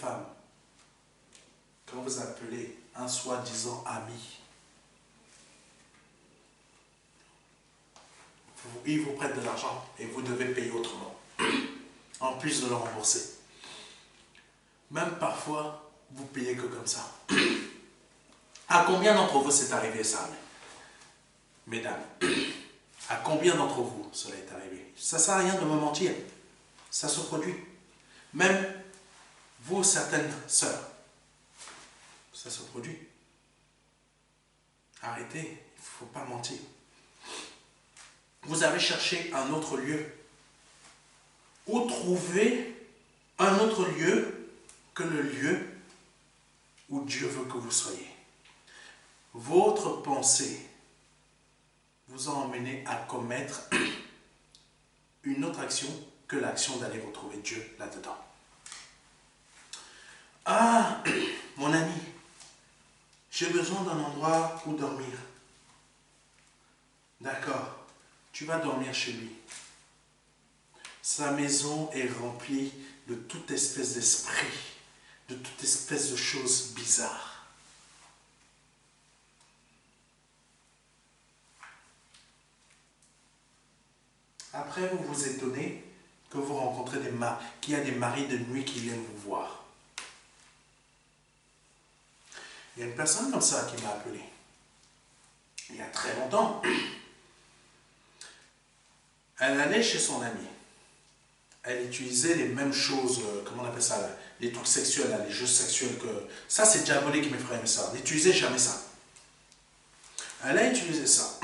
femme, quand vous appelez un soi-disant ami, il vous prête de l'argent et vous devez payer autrement, en plus de le rembourser. Même parfois, vous payez que comme ça. À combien d'entre vous c'est arrivé ça, mesdames? À combien d'entre vous cela est arrivé? Ça ne sert à rien de me mentir. Ça se produit. Même vous, certaines sœurs, ça se produit. Arrêtez, il ne faut pas mentir. Vous avez cherché un autre lieu. Ou trouver un autre lieu que le lieu où Dieu veut que vous soyez. Votre pensée vous a emmené à commettre une autre action que l'action d'aller retrouver Dieu là-dedans. Ah, mon ami, j'ai besoin d'un endroit où dormir. D'accord, tu vas dormir chez lui. Sa maison est remplie de toute espèce d'esprit, de toute espèce de choses bizarres. Après, vous vous étonnez que vous rencontrez qu'il y a des maris de nuit qui viennent vous voir. Il y a une personne comme ça qui m'a appelé, il y a très longtemps. Elle allait chez son ami. Elle utilisait les mêmes choses, comment on appelle ça, là, les trucs sexuels, là, les jeux sexuels. Ça, c'est diabolique, mes frères et mes sœurs. N'utilisez jamais ça. Elle a utilisé ça.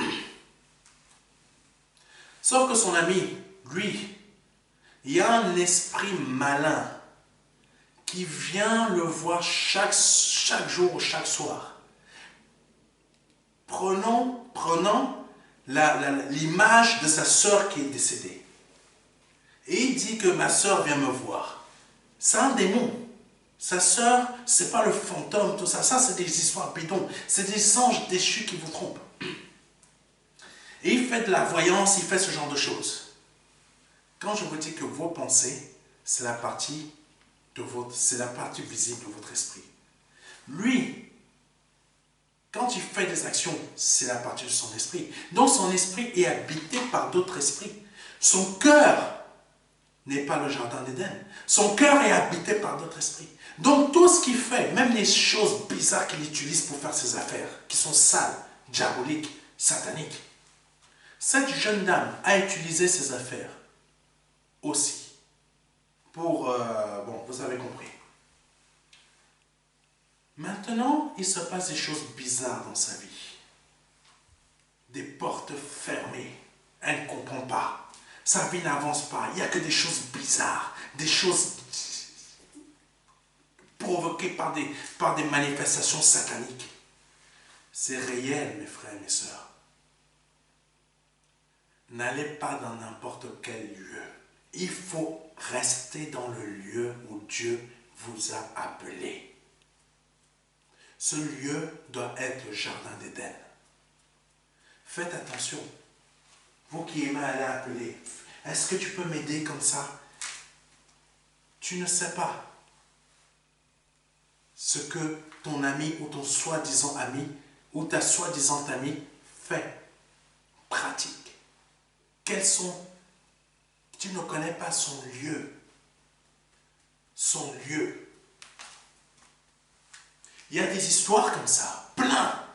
Sauf que son ami, lui, il y a un esprit malin qui vient le voir chaque jour ou chaque soir. Prenons l'image de sa sœur qui est décédée. Et il dit que ma sœur vient me voir. C'est un démon. Sa sœur, c'est pas le fantôme, tout ça. Ça, c'est des histoires bidons. C'est des anges déchus qui vous trompent. Et il fait de la voyance, il fait ce genre de choses. Quand je vous dis que vos pensées, c'est la partie visible de votre esprit. Lui, quand il fait des actions, c'est la partie de son esprit. Donc son esprit est habité par d'autres esprits. Son cœur n'est pas le jardin d'Éden. Son cœur est habité par d'autres esprits. Donc tout ce qu'il fait, même les choses bizarres qu'il utilise pour faire ses affaires, qui sont sales, diaboliques, sataniques, cette jeune dame a utilisé ses affaires aussi pour, bon, vous avez compris. Maintenant, il se passe des choses bizarres dans sa vie. Des portes fermées. Elle ne comprend pas. Sa vie n'avance pas. Il n'y a que des choses bizarres. Des choses provoquées par des manifestations sataniques. C'est réel, mes frères et mes sœurs. N'allez pas dans n'importe quel lieu. Il faut rester dans le lieu où Dieu vous a appelé. Ce lieu doit être le jardin d'Éden. Faites attention. Vous qui aimez aller appeler, est-ce que tu peux m'aider comme ça? Tu ne sais pas ce que ton ami ou ton soi-disant ami ou ta soi-disant amie fait, pratique. Quels sont... Tu ne connais pas son lieu. Son lieu. Il y a des histoires comme ça, plein.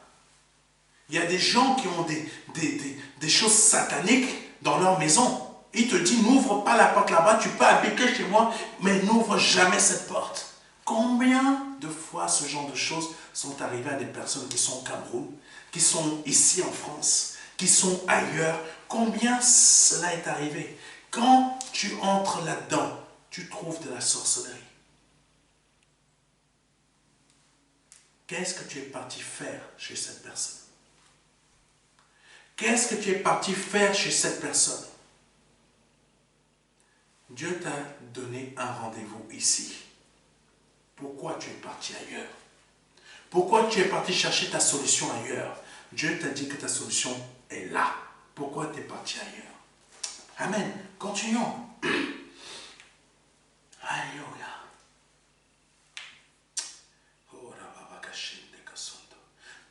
Il y a des gens qui ont des choses sataniques dans leur maison. Ils te disent, n'ouvre pas la porte là-bas, tu peux habiter chez moi, mais n'ouvre jamais cette porte. Combien de fois ce genre de choses sont arrivées à des personnes qui sont au Cameroun, qui sont ici en France, qui sont ailleurs? Combien cela est arrivé? Quand tu entres là-dedans, tu trouves de la sorcellerie. Qu'est-ce que tu es parti faire chez cette personne? Qu'est-ce que tu es parti faire chez cette personne? Dieu t'a donné un rendez-vous ici. Pourquoi tu es parti ailleurs? Pourquoi tu es parti chercher ta solution ailleurs? Dieu t'a dit que ta solution est là. Pourquoi tu es parti ailleurs? Amen. Continuons. Alléluia.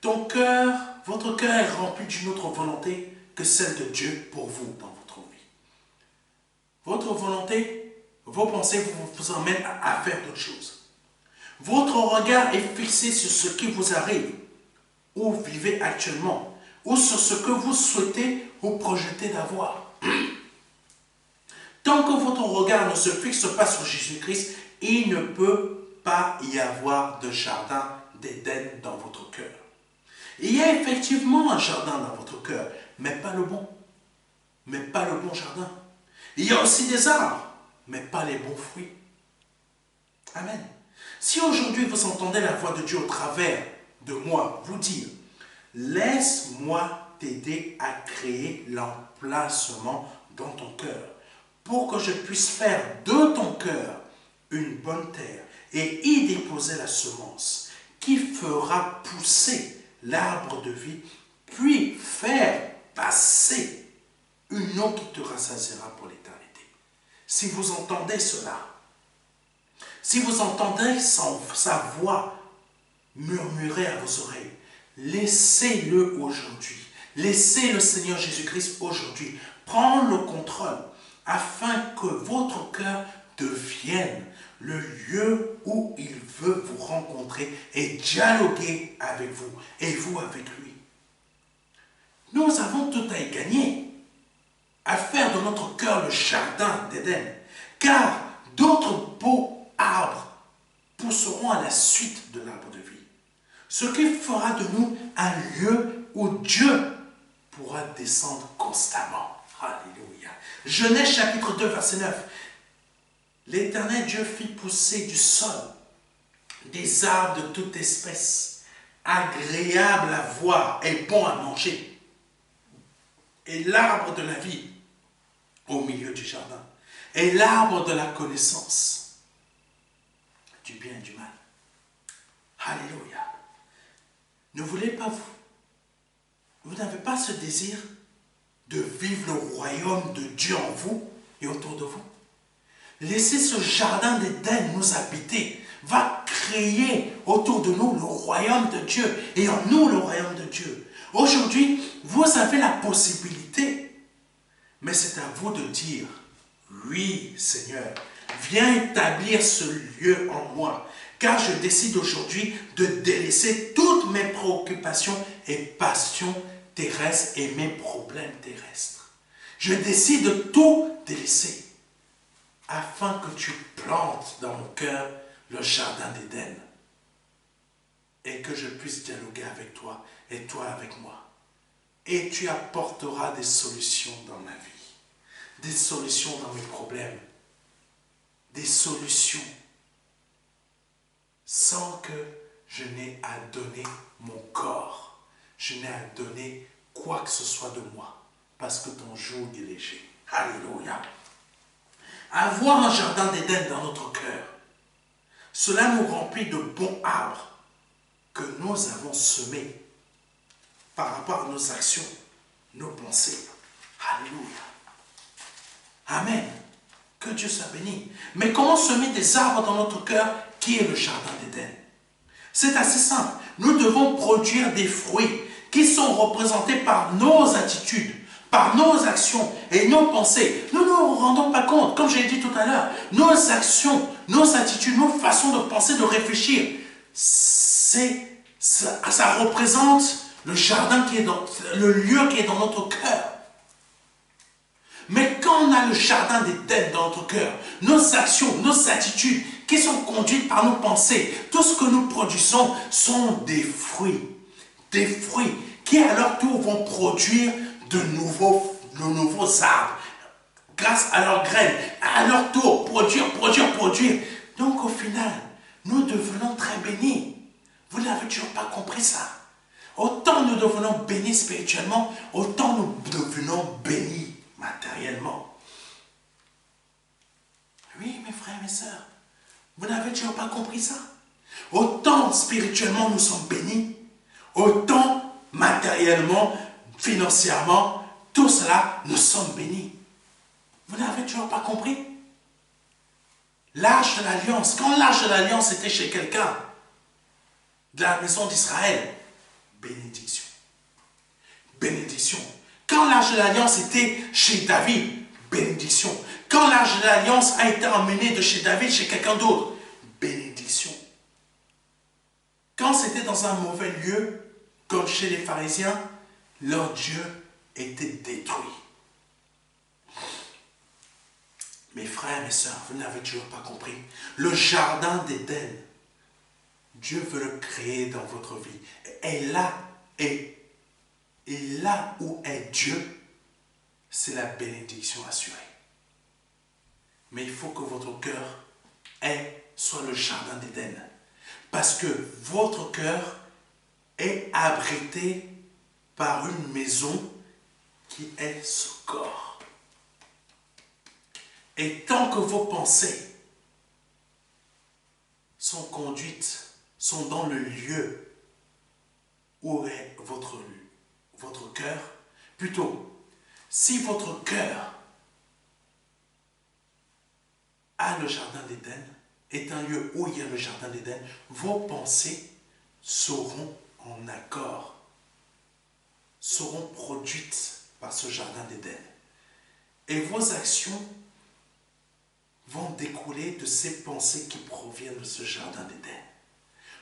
ton cœur, votre cœur est rempli d'une autre volonté que celle de Dieu pour vous dans votre vie. Votre volonté, vos pensées vous emmènent à faire d'autres choses. Votre regard est fixé sur ce qui vous arrive, ou vivez actuellement, ou sur ce que vous souhaitez ou projetez d'avoir. Tant que votre regard ne se fixe pas sur Jésus-Christ, il ne peut pas y avoir de jardin d'Éden dans votre cœur. Il y a effectivement un jardin dans votre cœur, mais pas le bon. Mais pas le bon jardin. Il y a aussi des arbres, mais pas les bons fruits. Amen. Si aujourd'hui vous entendez la voix de Dieu au travers de moi vous dire, laisse-moi t'aider à créer l'emplacement dans ton cœur pour que je puisse faire de ton cœur une bonne terre et y déposer la semence qui fera pousser l'arbre de vie, puis faire passer une eau qui te rassasiera pour l'éternité. Si vous entendez cela, si vous entendez sa voix murmurer à vos oreilles, laissez-le aujourd'hui. Laissez le Seigneur Jésus-Christ aujourd'hui prendre le contrôle afin que votre cœur devienne le lieu où il veut vous rencontrer et dialoguer avec vous et vous avec lui. Nous avons tout à y gagner à faire de notre cœur le jardin d'Éden, car d'autres beaux arbres pousseront à la suite de l'arbre de vie, ce qui fera de nous un lieu où Dieu pourra descendre constamment. Alléluia. Genèse chapitre 2, verset 9. L'Éternel Dieu fit pousser du sol des arbres de toute espèce, agréables à voir et bons à manger, et l'arbre de la vie au milieu du jardin, et l'arbre de la connaissance du bien et du mal. Alléluia. Ne voulez pas vous n'avez pas ce désir de vivre le royaume de Dieu en vous et autour de vous? Laissez ce jardin d'Éden nous habiter, va créer autour de nous le royaume de Dieu et en nous le royaume de Dieu. Aujourd'hui, vous avez la possibilité, mais c'est à vous de dire, oui Seigneur, viens établir ce lieu en moi, car je décide aujourd'hui de délaisser toutes mes préoccupations et passions terrestres et mes problèmes terrestres. Je décide de tout délaisser afin que tu plantes dans mon cœur le jardin d'Éden et que je puisse dialoguer avec toi et toi avec moi. Et tu apporteras des solutions dans ma vie, des solutions dans mes problèmes, des solutions sans que je n'ai à donner mon corps, je n'ai à donner quoi que ce soit de moi, parce que ton joug est léger. Alléluia. Avoir un jardin d'Éden dans notre cœur, cela nous remplit de bons arbres que nous avons semés par rapport à nos actions, nos pensées. Alléluia. Amen. Que Dieu soit béni. Mais comment semer des arbres dans notre cœur qui est le jardin d'Éden? C'est assez simple. Nous devons produire des fruits qui sont représentés par nos attitudes, par nos actions et nos pensées. Nous ne nous rendons pas compte, comme je l'ai dit tout à l'heure, nos actions, nos attitudes, nos façons de penser, de réfléchir, ça représente le jardin qui est dans, le lieu qui est dans notre cœur. Mais quand on a le jardin d'Éden dans notre cœur, nos actions, nos attitudes qui sont conduites par nos pensées, tout ce que nous produisons sont des fruits qui à leur tour vont produire de nouveaux arbres grâce à leurs graines, à leur tour produire. Donc au final, nous devenons très bénis. Vous n'avez toujours pas compris ça. Autant nous devenons bénis spirituellement, autant nous devenons bénis matériellement. Oui, mes frères et mes sœurs, vous n'avez toujours pas compris ça. Autant spirituellement nous sommes bénis, autant matériellement, financièrement, tout cela, nous sommes bénis. Vous n'avez toujours pas compris? L'arche de l'alliance, quand l'arche de l'alliance était chez quelqu'un de la maison d'Israël, bénédiction. Bénédiction. Quand l'arche de l'alliance était chez David, bénédiction. Quand l'arche de l'alliance a été emmenée de chez David chez quelqu'un d'autre, bénédiction. Quand c'était dans un mauvais lieu, comme chez les pharisiens, leur Dieu était détruit. Mes frères et mes sœurs, vous n'avez toujours pas compris. Le jardin d'Éden, Dieu veut le créer dans votre vie. Et là où est Dieu, c'est la bénédiction assurée. Mais il faut que votre cœur soit le jardin d'Éden. Parce que votre cœur est abrité par une maison qui est ce corps. Et tant que vos pensées sont conduites, sont dans le lieu où est votre cœur, plutôt, si votre cœur a le jardin d'Éden, est un lieu où il y a le jardin d'Éden, vos pensées seront en accord, seront produites par ce jardin d'Éden. Et vos actions vont découler de ces pensées qui proviennent de ce jardin d'Éden.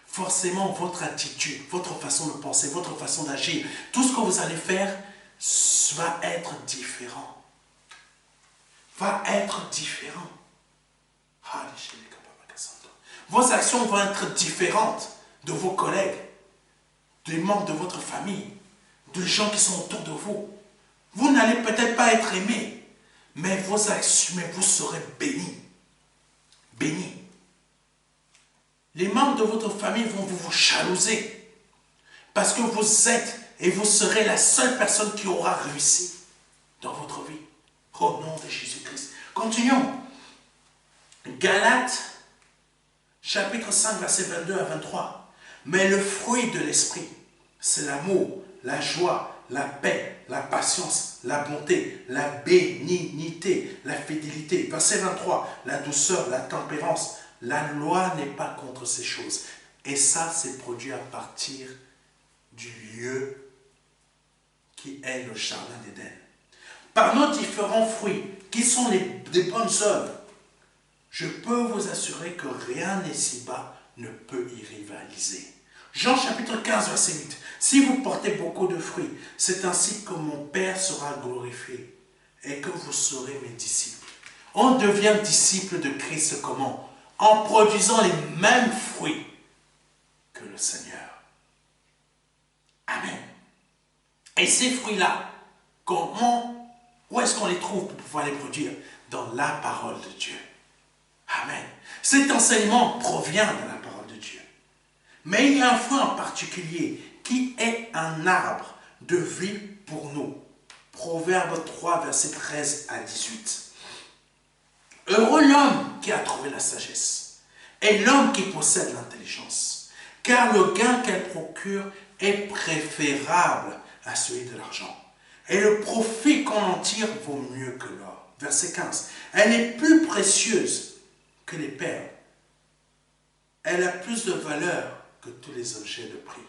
Forcément, votre attitude, votre façon de penser, votre façon d'agir, tout ce que vous allez faire va être différent. Va être différent. Vos actions vont être différentes de vos collègues, des membres de votre famille, de gens qui sont autour de vous. Vous n'allez peut-être pas être aimé, mais vos actions, mais vous serez bénis. Bénis. Les membres de votre famille vont vous jalouser parce que vous êtes et vous serez la seule personne qui aura réussi dans votre vie. Au nom de Jésus-Christ. Continuons. Galates, chapitre 5, versets 22 à 23. Mais le fruit de l'esprit, c'est l'amour, la joie, la paix, la patience, la bonté, la bénignité, la fidélité. Verset 23, la douceur, la tempérance. La loi n'est pas contre ces choses. Et ça, c'est produit à partir du lieu qui est le jardin d'Éden. Par nos différents fruits, qui sont des bonnes œuvres, je peux vous assurer que rien ici-bas ne peut y rivaliser. Jean chapitre 15, verset 8. Si vous portez beaucoup de fruits, c'est ainsi que mon Père sera glorifié et que vous serez mes disciples. On devient disciple de Christ comment? En produisant les mêmes fruits que le Seigneur. Amen. Et ces fruits-là, où est-ce qu'on les trouve pour pouvoir les produire? Dans la parole de Dieu. Amen. Cet enseignement provient de la parole de Dieu. Mais il y a un fruit en particulier qui est un arbre de vie pour nous. Proverbe 3, versets 13 à 18. Heureux l'homme qui a trouvé la sagesse et l'homme qui possède l'intelligence, car le gain qu'elle procure est préférable à celui de l'argent. Et le profit qu'on en tire vaut mieux que l'or. Verset 15. Elle est plus précieuse que les perles. Elle a plus de valeur que tous les objets de prix.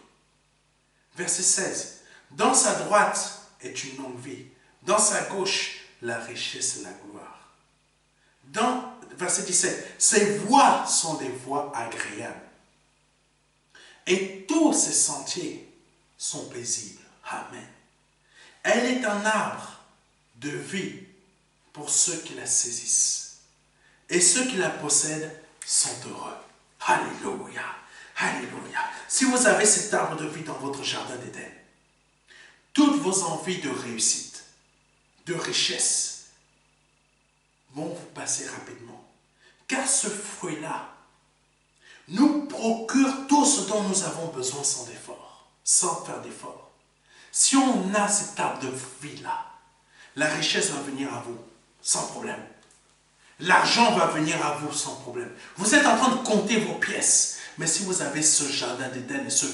Verset 16. Dans sa droite est une longue vie. Dans sa gauche, la richesse et la gloire. Dans verset 17. Ses voies sont des voies agréables. Et tous ses sentiers sont paisibles. Amen. Elle est un arbre de vie pour ceux qui la saisissent. Et ceux qui la possèdent sont heureux. Alléluia. Alléluia. Si vous avez cet arbre de vie dans votre jardin d'Éden, toutes vos envies de réussite, de richesse, vont vous passer rapidement. Car ce fruit-là nous procure tout ce dont nous avons besoin sans effort, sans faire d'effort. Si on a cet arbre de vie-là, la richesse va venir à vous sans problème. L'argent va venir à vous sans problème. Vous êtes en train de compter vos pièces. Mais si vous avez ce jardin d'Éden et ce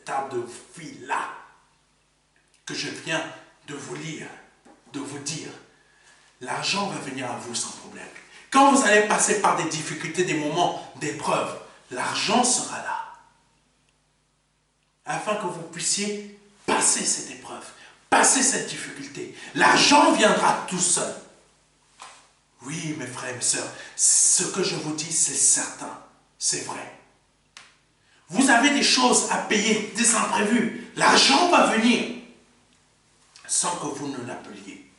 arbre de vie-là, que je viens de vous lire, de vous dire, l'argent va venir à vous sans problème. Quand vous allez passer par des difficultés, des moments d'épreuve, l'argent sera là. afin que vous puissiez passer cette épreuve, passer cette difficulté. L'argent viendra tout seul. Oui, mes frères et mes sœurs, ce que je vous dis, c'est certain, c'est vrai. Vous avez des choses à payer, des imprévus. L'argent va venir sans que vous ne l'appeliez.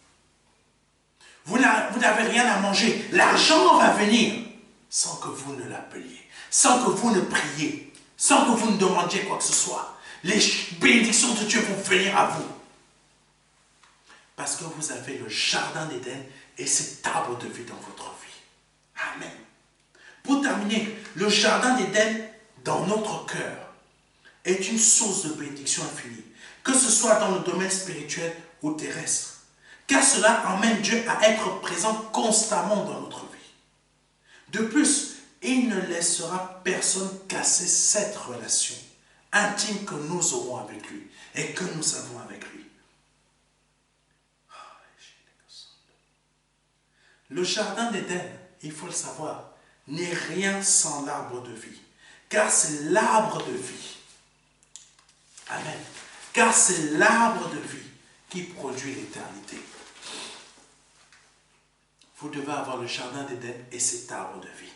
Vous n'avez rien à manger. L'argent va venir sans que vous ne l'appeliez, sans que vous ne priez, sans que vous ne demandiez quoi que ce soit. Les bénédictions de Dieu vont venir à vous. Parce que vous avez le jardin d'Éden et cet arbre de vie dans votre vie. Amen. Pour terminer, le jardin d'Éden dans notre cœur est une source de bénédiction infinie, que ce soit dans le domaine spirituel ou terrestre. Car cela emmène Dieu à être présent constamment dans notre vie. De plus, il ne laissera personne casser cette relation intime que nous aurons avec lui et que nous avons avec lui. Le jardin d'Éden, il faut le savoir, n'est rien sans l'arbre de vie. Car c'est l'arbre de vie. Amen. Car c'est l'arbre de vie qui produit l'éternité. Vous devez avoir le jardin d'Éden et cet arbre de vie.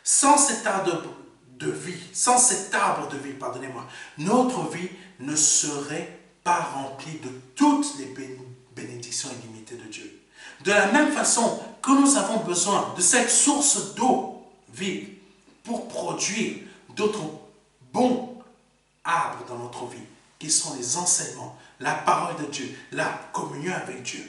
Sans cet arbre de vie, pardonnez-moi, notre vie ne serait pas remplie de toutes les bénédictions illimitées de Dieu. De la même façon que nous avons besoin de cette source d'eau vive pour produire d'autres bons arbres dans notre vie, qui sont les enseignements, la parole de Dieu, la communion avec Dieu.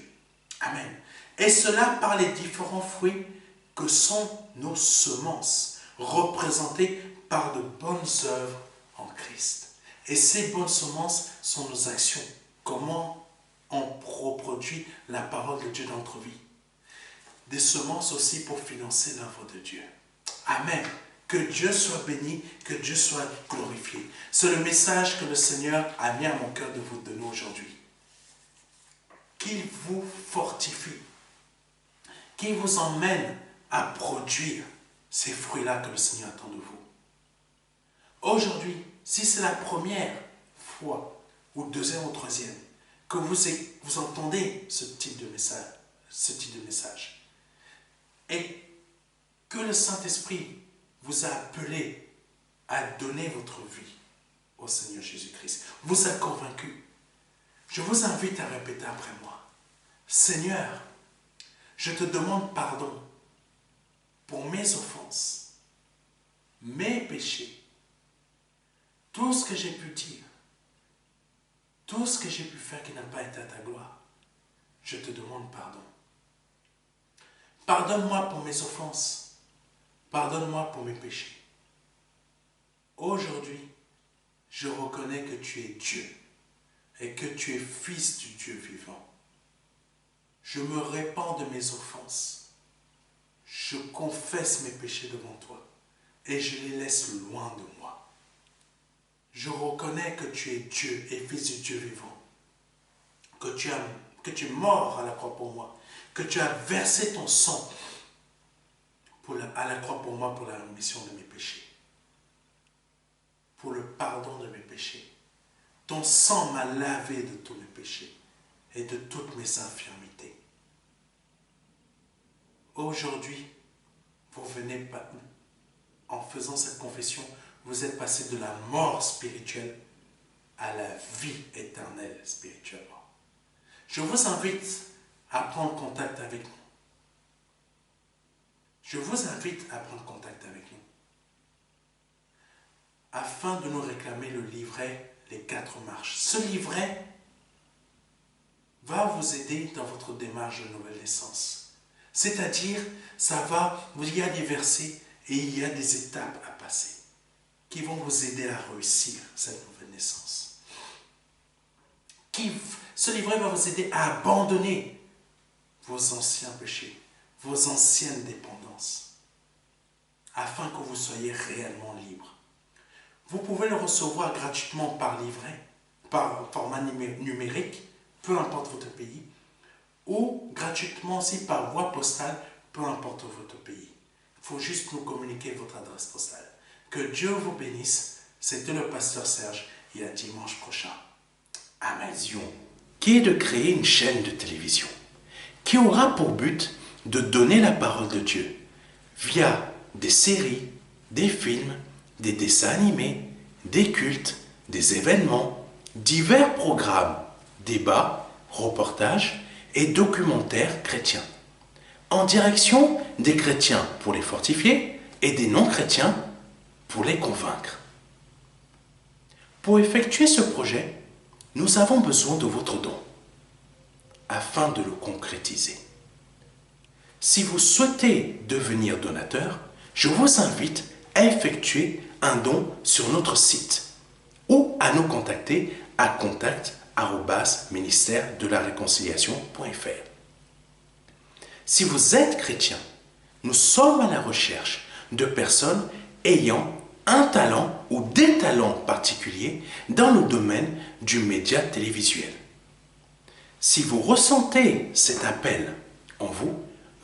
Amen. Et cela par les différents fruits que sont nos semences, représentées par de bonnes œuvres en Christ. Et ces bonnes semences sont nos actions. Comment on reproduit la parole de Dieu dans notre vie. Des semences aussi pour financer l'œuvre de Dieu. Amen. Que Dieu soit béni, que Dieu soit glorifié. C'est le message que le Seigneur a mis à mon cœur de vous donner aujourd'hui. Qu'il vous fortifie, qu'il vous emmène à produire ces fruits-là que le Seigneur attend de vous. Aujourd'hui, si c'est la première fois, ou deuxième ou troisième, que vous entendez ce type de message, et que le Saint-Esprit vous a appelé à donner votre vie au Seigneur Jésus-Christ, vous a convaincu, je vous invite à répéter après moi. Seigneur, je te demande pardon pour mes offenses, mes péchés, tout ce que j'ai pu dire, tout ce que j'ai pu faire qui n'a pas été à ta gloire. Je te demande pardon. Pardonne-moi pour mes offenses. Pardonne-moi pour mes péchés. Aujourd'hui, je reconnais que tu es Dieu et que tu es fils du Dieu vivant. Je me répands de mes offenses. Je confesse mes péchés devant toi et je les laisse loin de moi. Je reconnais que tu es Dieu et fils du Dieu vivant, que tu es mort à la croix pour moi, que tu as versé ton sang à la croix pour moi pour la rémission de mes péchés, pour le pardon de mes péchés. Ton sang m'a lavé de tous mes péchés et de toutes mes infirmités. Aujourd'hui, vous venez, en faisant cette confession, vous êtes passé de la mort spirituelle à la vie éternelle spirituellement. Je vous invite à prendre contact avec nous. Je vous invite à prendre contact avec nous afin de nous réclamer le livret Les 4 marches. Ce livret va vous aider dans votre démarche de nouvelle naissance. C'est-à-dire, il y a des versets et il y a des étapes à passer qui vont vous aider à réussir cette nouvelle naissance. Ce livret va vous aider à abandonner vos anciens péchés, vos anciennes dépendances, afin que vous soyez réellement libre. Vous pouvez le recevoir gratuitement par livret, par format numérique, peu importe votre pays, ou gratuitement aussi par voie postale, peu importe votre pays. Il faut juste nous communiquer votre adresse postale. Que Dieu vous bénisse. C'était le pasteur Serge. et à dimanche prochain. À ma vision, qui est de créer une chaîne de télévision qui aura pour but de donner la parole de Dieu via des séries, des films, des dessins animés, des cultes, des événements, divers programmes, débats, reportages et documentaires chrétiens, en direction des chrétiens pour les fortifier et des non-chrétiens pour les convaincre. Pour effectuer ce projet, nous avons besoin de votre don afin de le concrétiser. Si vous souhaitez devenir donateur, je vous invite à effectuer un don sur notre site ou à nous contacter à contact@ministère-de-la-réconciliation.fr. Si vous êtes chrétien, nous sommes à la recherche de personnes ayant un talent ou des talents particuliers dans le domaine du média télévisuel. Si vous ressentez cet appel en vous,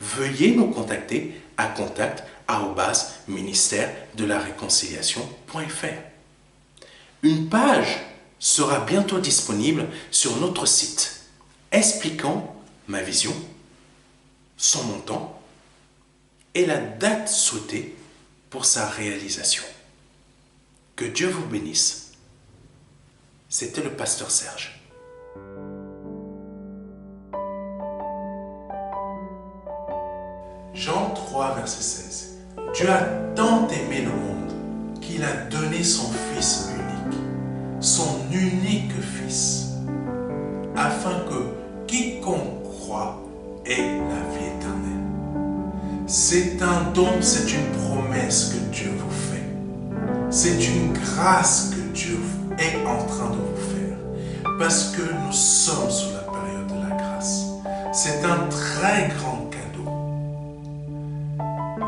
veuillez nous contacter à contact@ministère-de-la-réconciliation.fr. Une page sera bientôt disponible sur notre site expliquant ma vision, son montant et la date souhaitée pour sa réalisation. Que Dieu vous bénisse. C'était le pasteur Serge. Jean 3, verset 16. Dieu a tant aimé le monde qu'il a donné son Fils unique, son unique Fils, afin que quiconque croit ait la vie éternelle. C'est un don, c'est une promesse que Dieu vous fait. C'est une grâce que Dieu est en train de vous faire, parce que nous sommes sous la période de la grâce. C'est un très grand cadeau.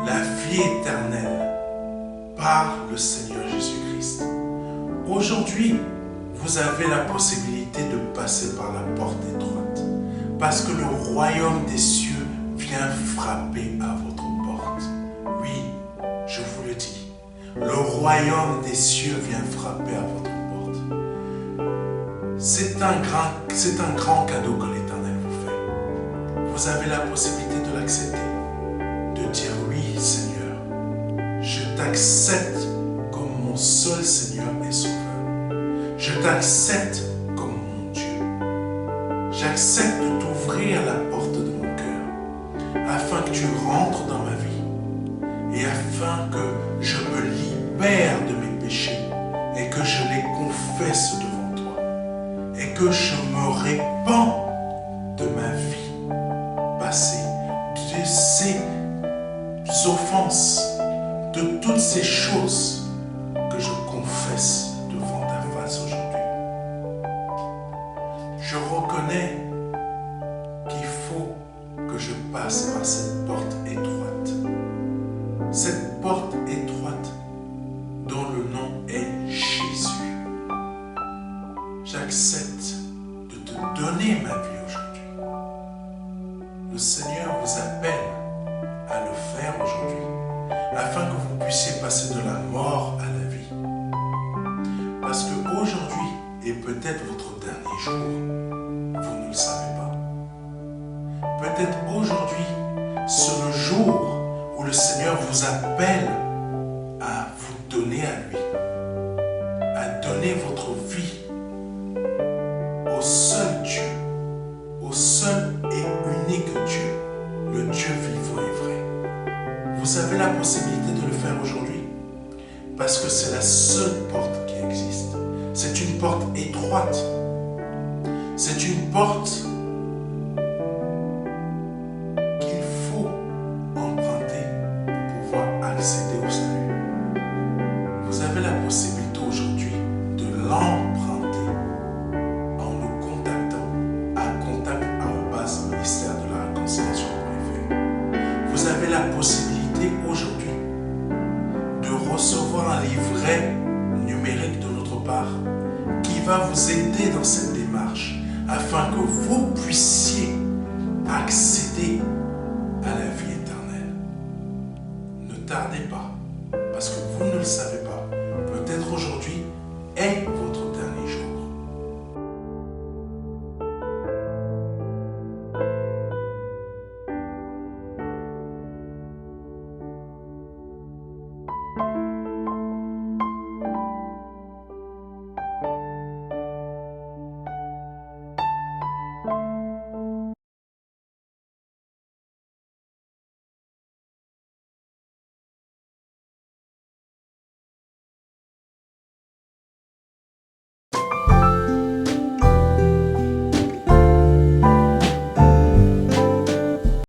La vie éternelle par le Seigneur Jésus-Christ. Aujourd'hui, vous avez la possibilité de passer par la porte étroite, parce que le royaume des cieux vient frapper à votre porte. Oui, je vous le dis. Le royaume des cieux vient frapper à votre porte. C'est un grand cadeau que l'Éternel vous fait. Vous avez la possibilité de l'accepter, de dire oui Seigneur, je t'accepte comme mon seul Seigneur et Sauveur. Je t'accepte comme mon Dieu. J'accepte de t'ouvrir la porte de mon cœur afin que tu rentres dans ma vie et afin que je me libère de mes péchés et que je les confesse devant toi et que je me répands de ma vie passée, de ces offenses, de toutes ces choses que je confesse devant ta face aujourd'hui. Je reconnais qu'il faut que je passe par cette porte étroite. Cette porte étroite dont le nom est Jésus. J'accepte de te donner ma vie aujourd'hui. Le Seigneur vous appelle à le faire aujourd'hui, afin que vous puissiez passer de la mort à la vie. Parce qu'aujourd'hui est peut-être votre dernier jour, vous ne le savez pas. Peut-être aujourd'hui, c'est le jour où le Seigneur vous appelle à vous donner à lui, à donner votre vie au seul Dieu, au seul et unique Dieu, le Dieu vivant et vrai. Vous avez la possibilité de le faire aujourd'hui, parce que c'est la seule porte qui existe. C'est une porte étroite. C'est une porte qu'il faut emprunter pour pouvoir accéder au salut. Vous avez la possibilité aujourd'hui de l'emprunter en nous contactant à contact@ministère-de-la-réconciliation.fr. Vous avez la possibilité aujourd'hui de recevoir un livret numérique de notre part qui va vous aider dans cette démarche afin que vous puissiez accéder à la vie éternelle. Ne tardez pas, parce que vous ne le savez pas.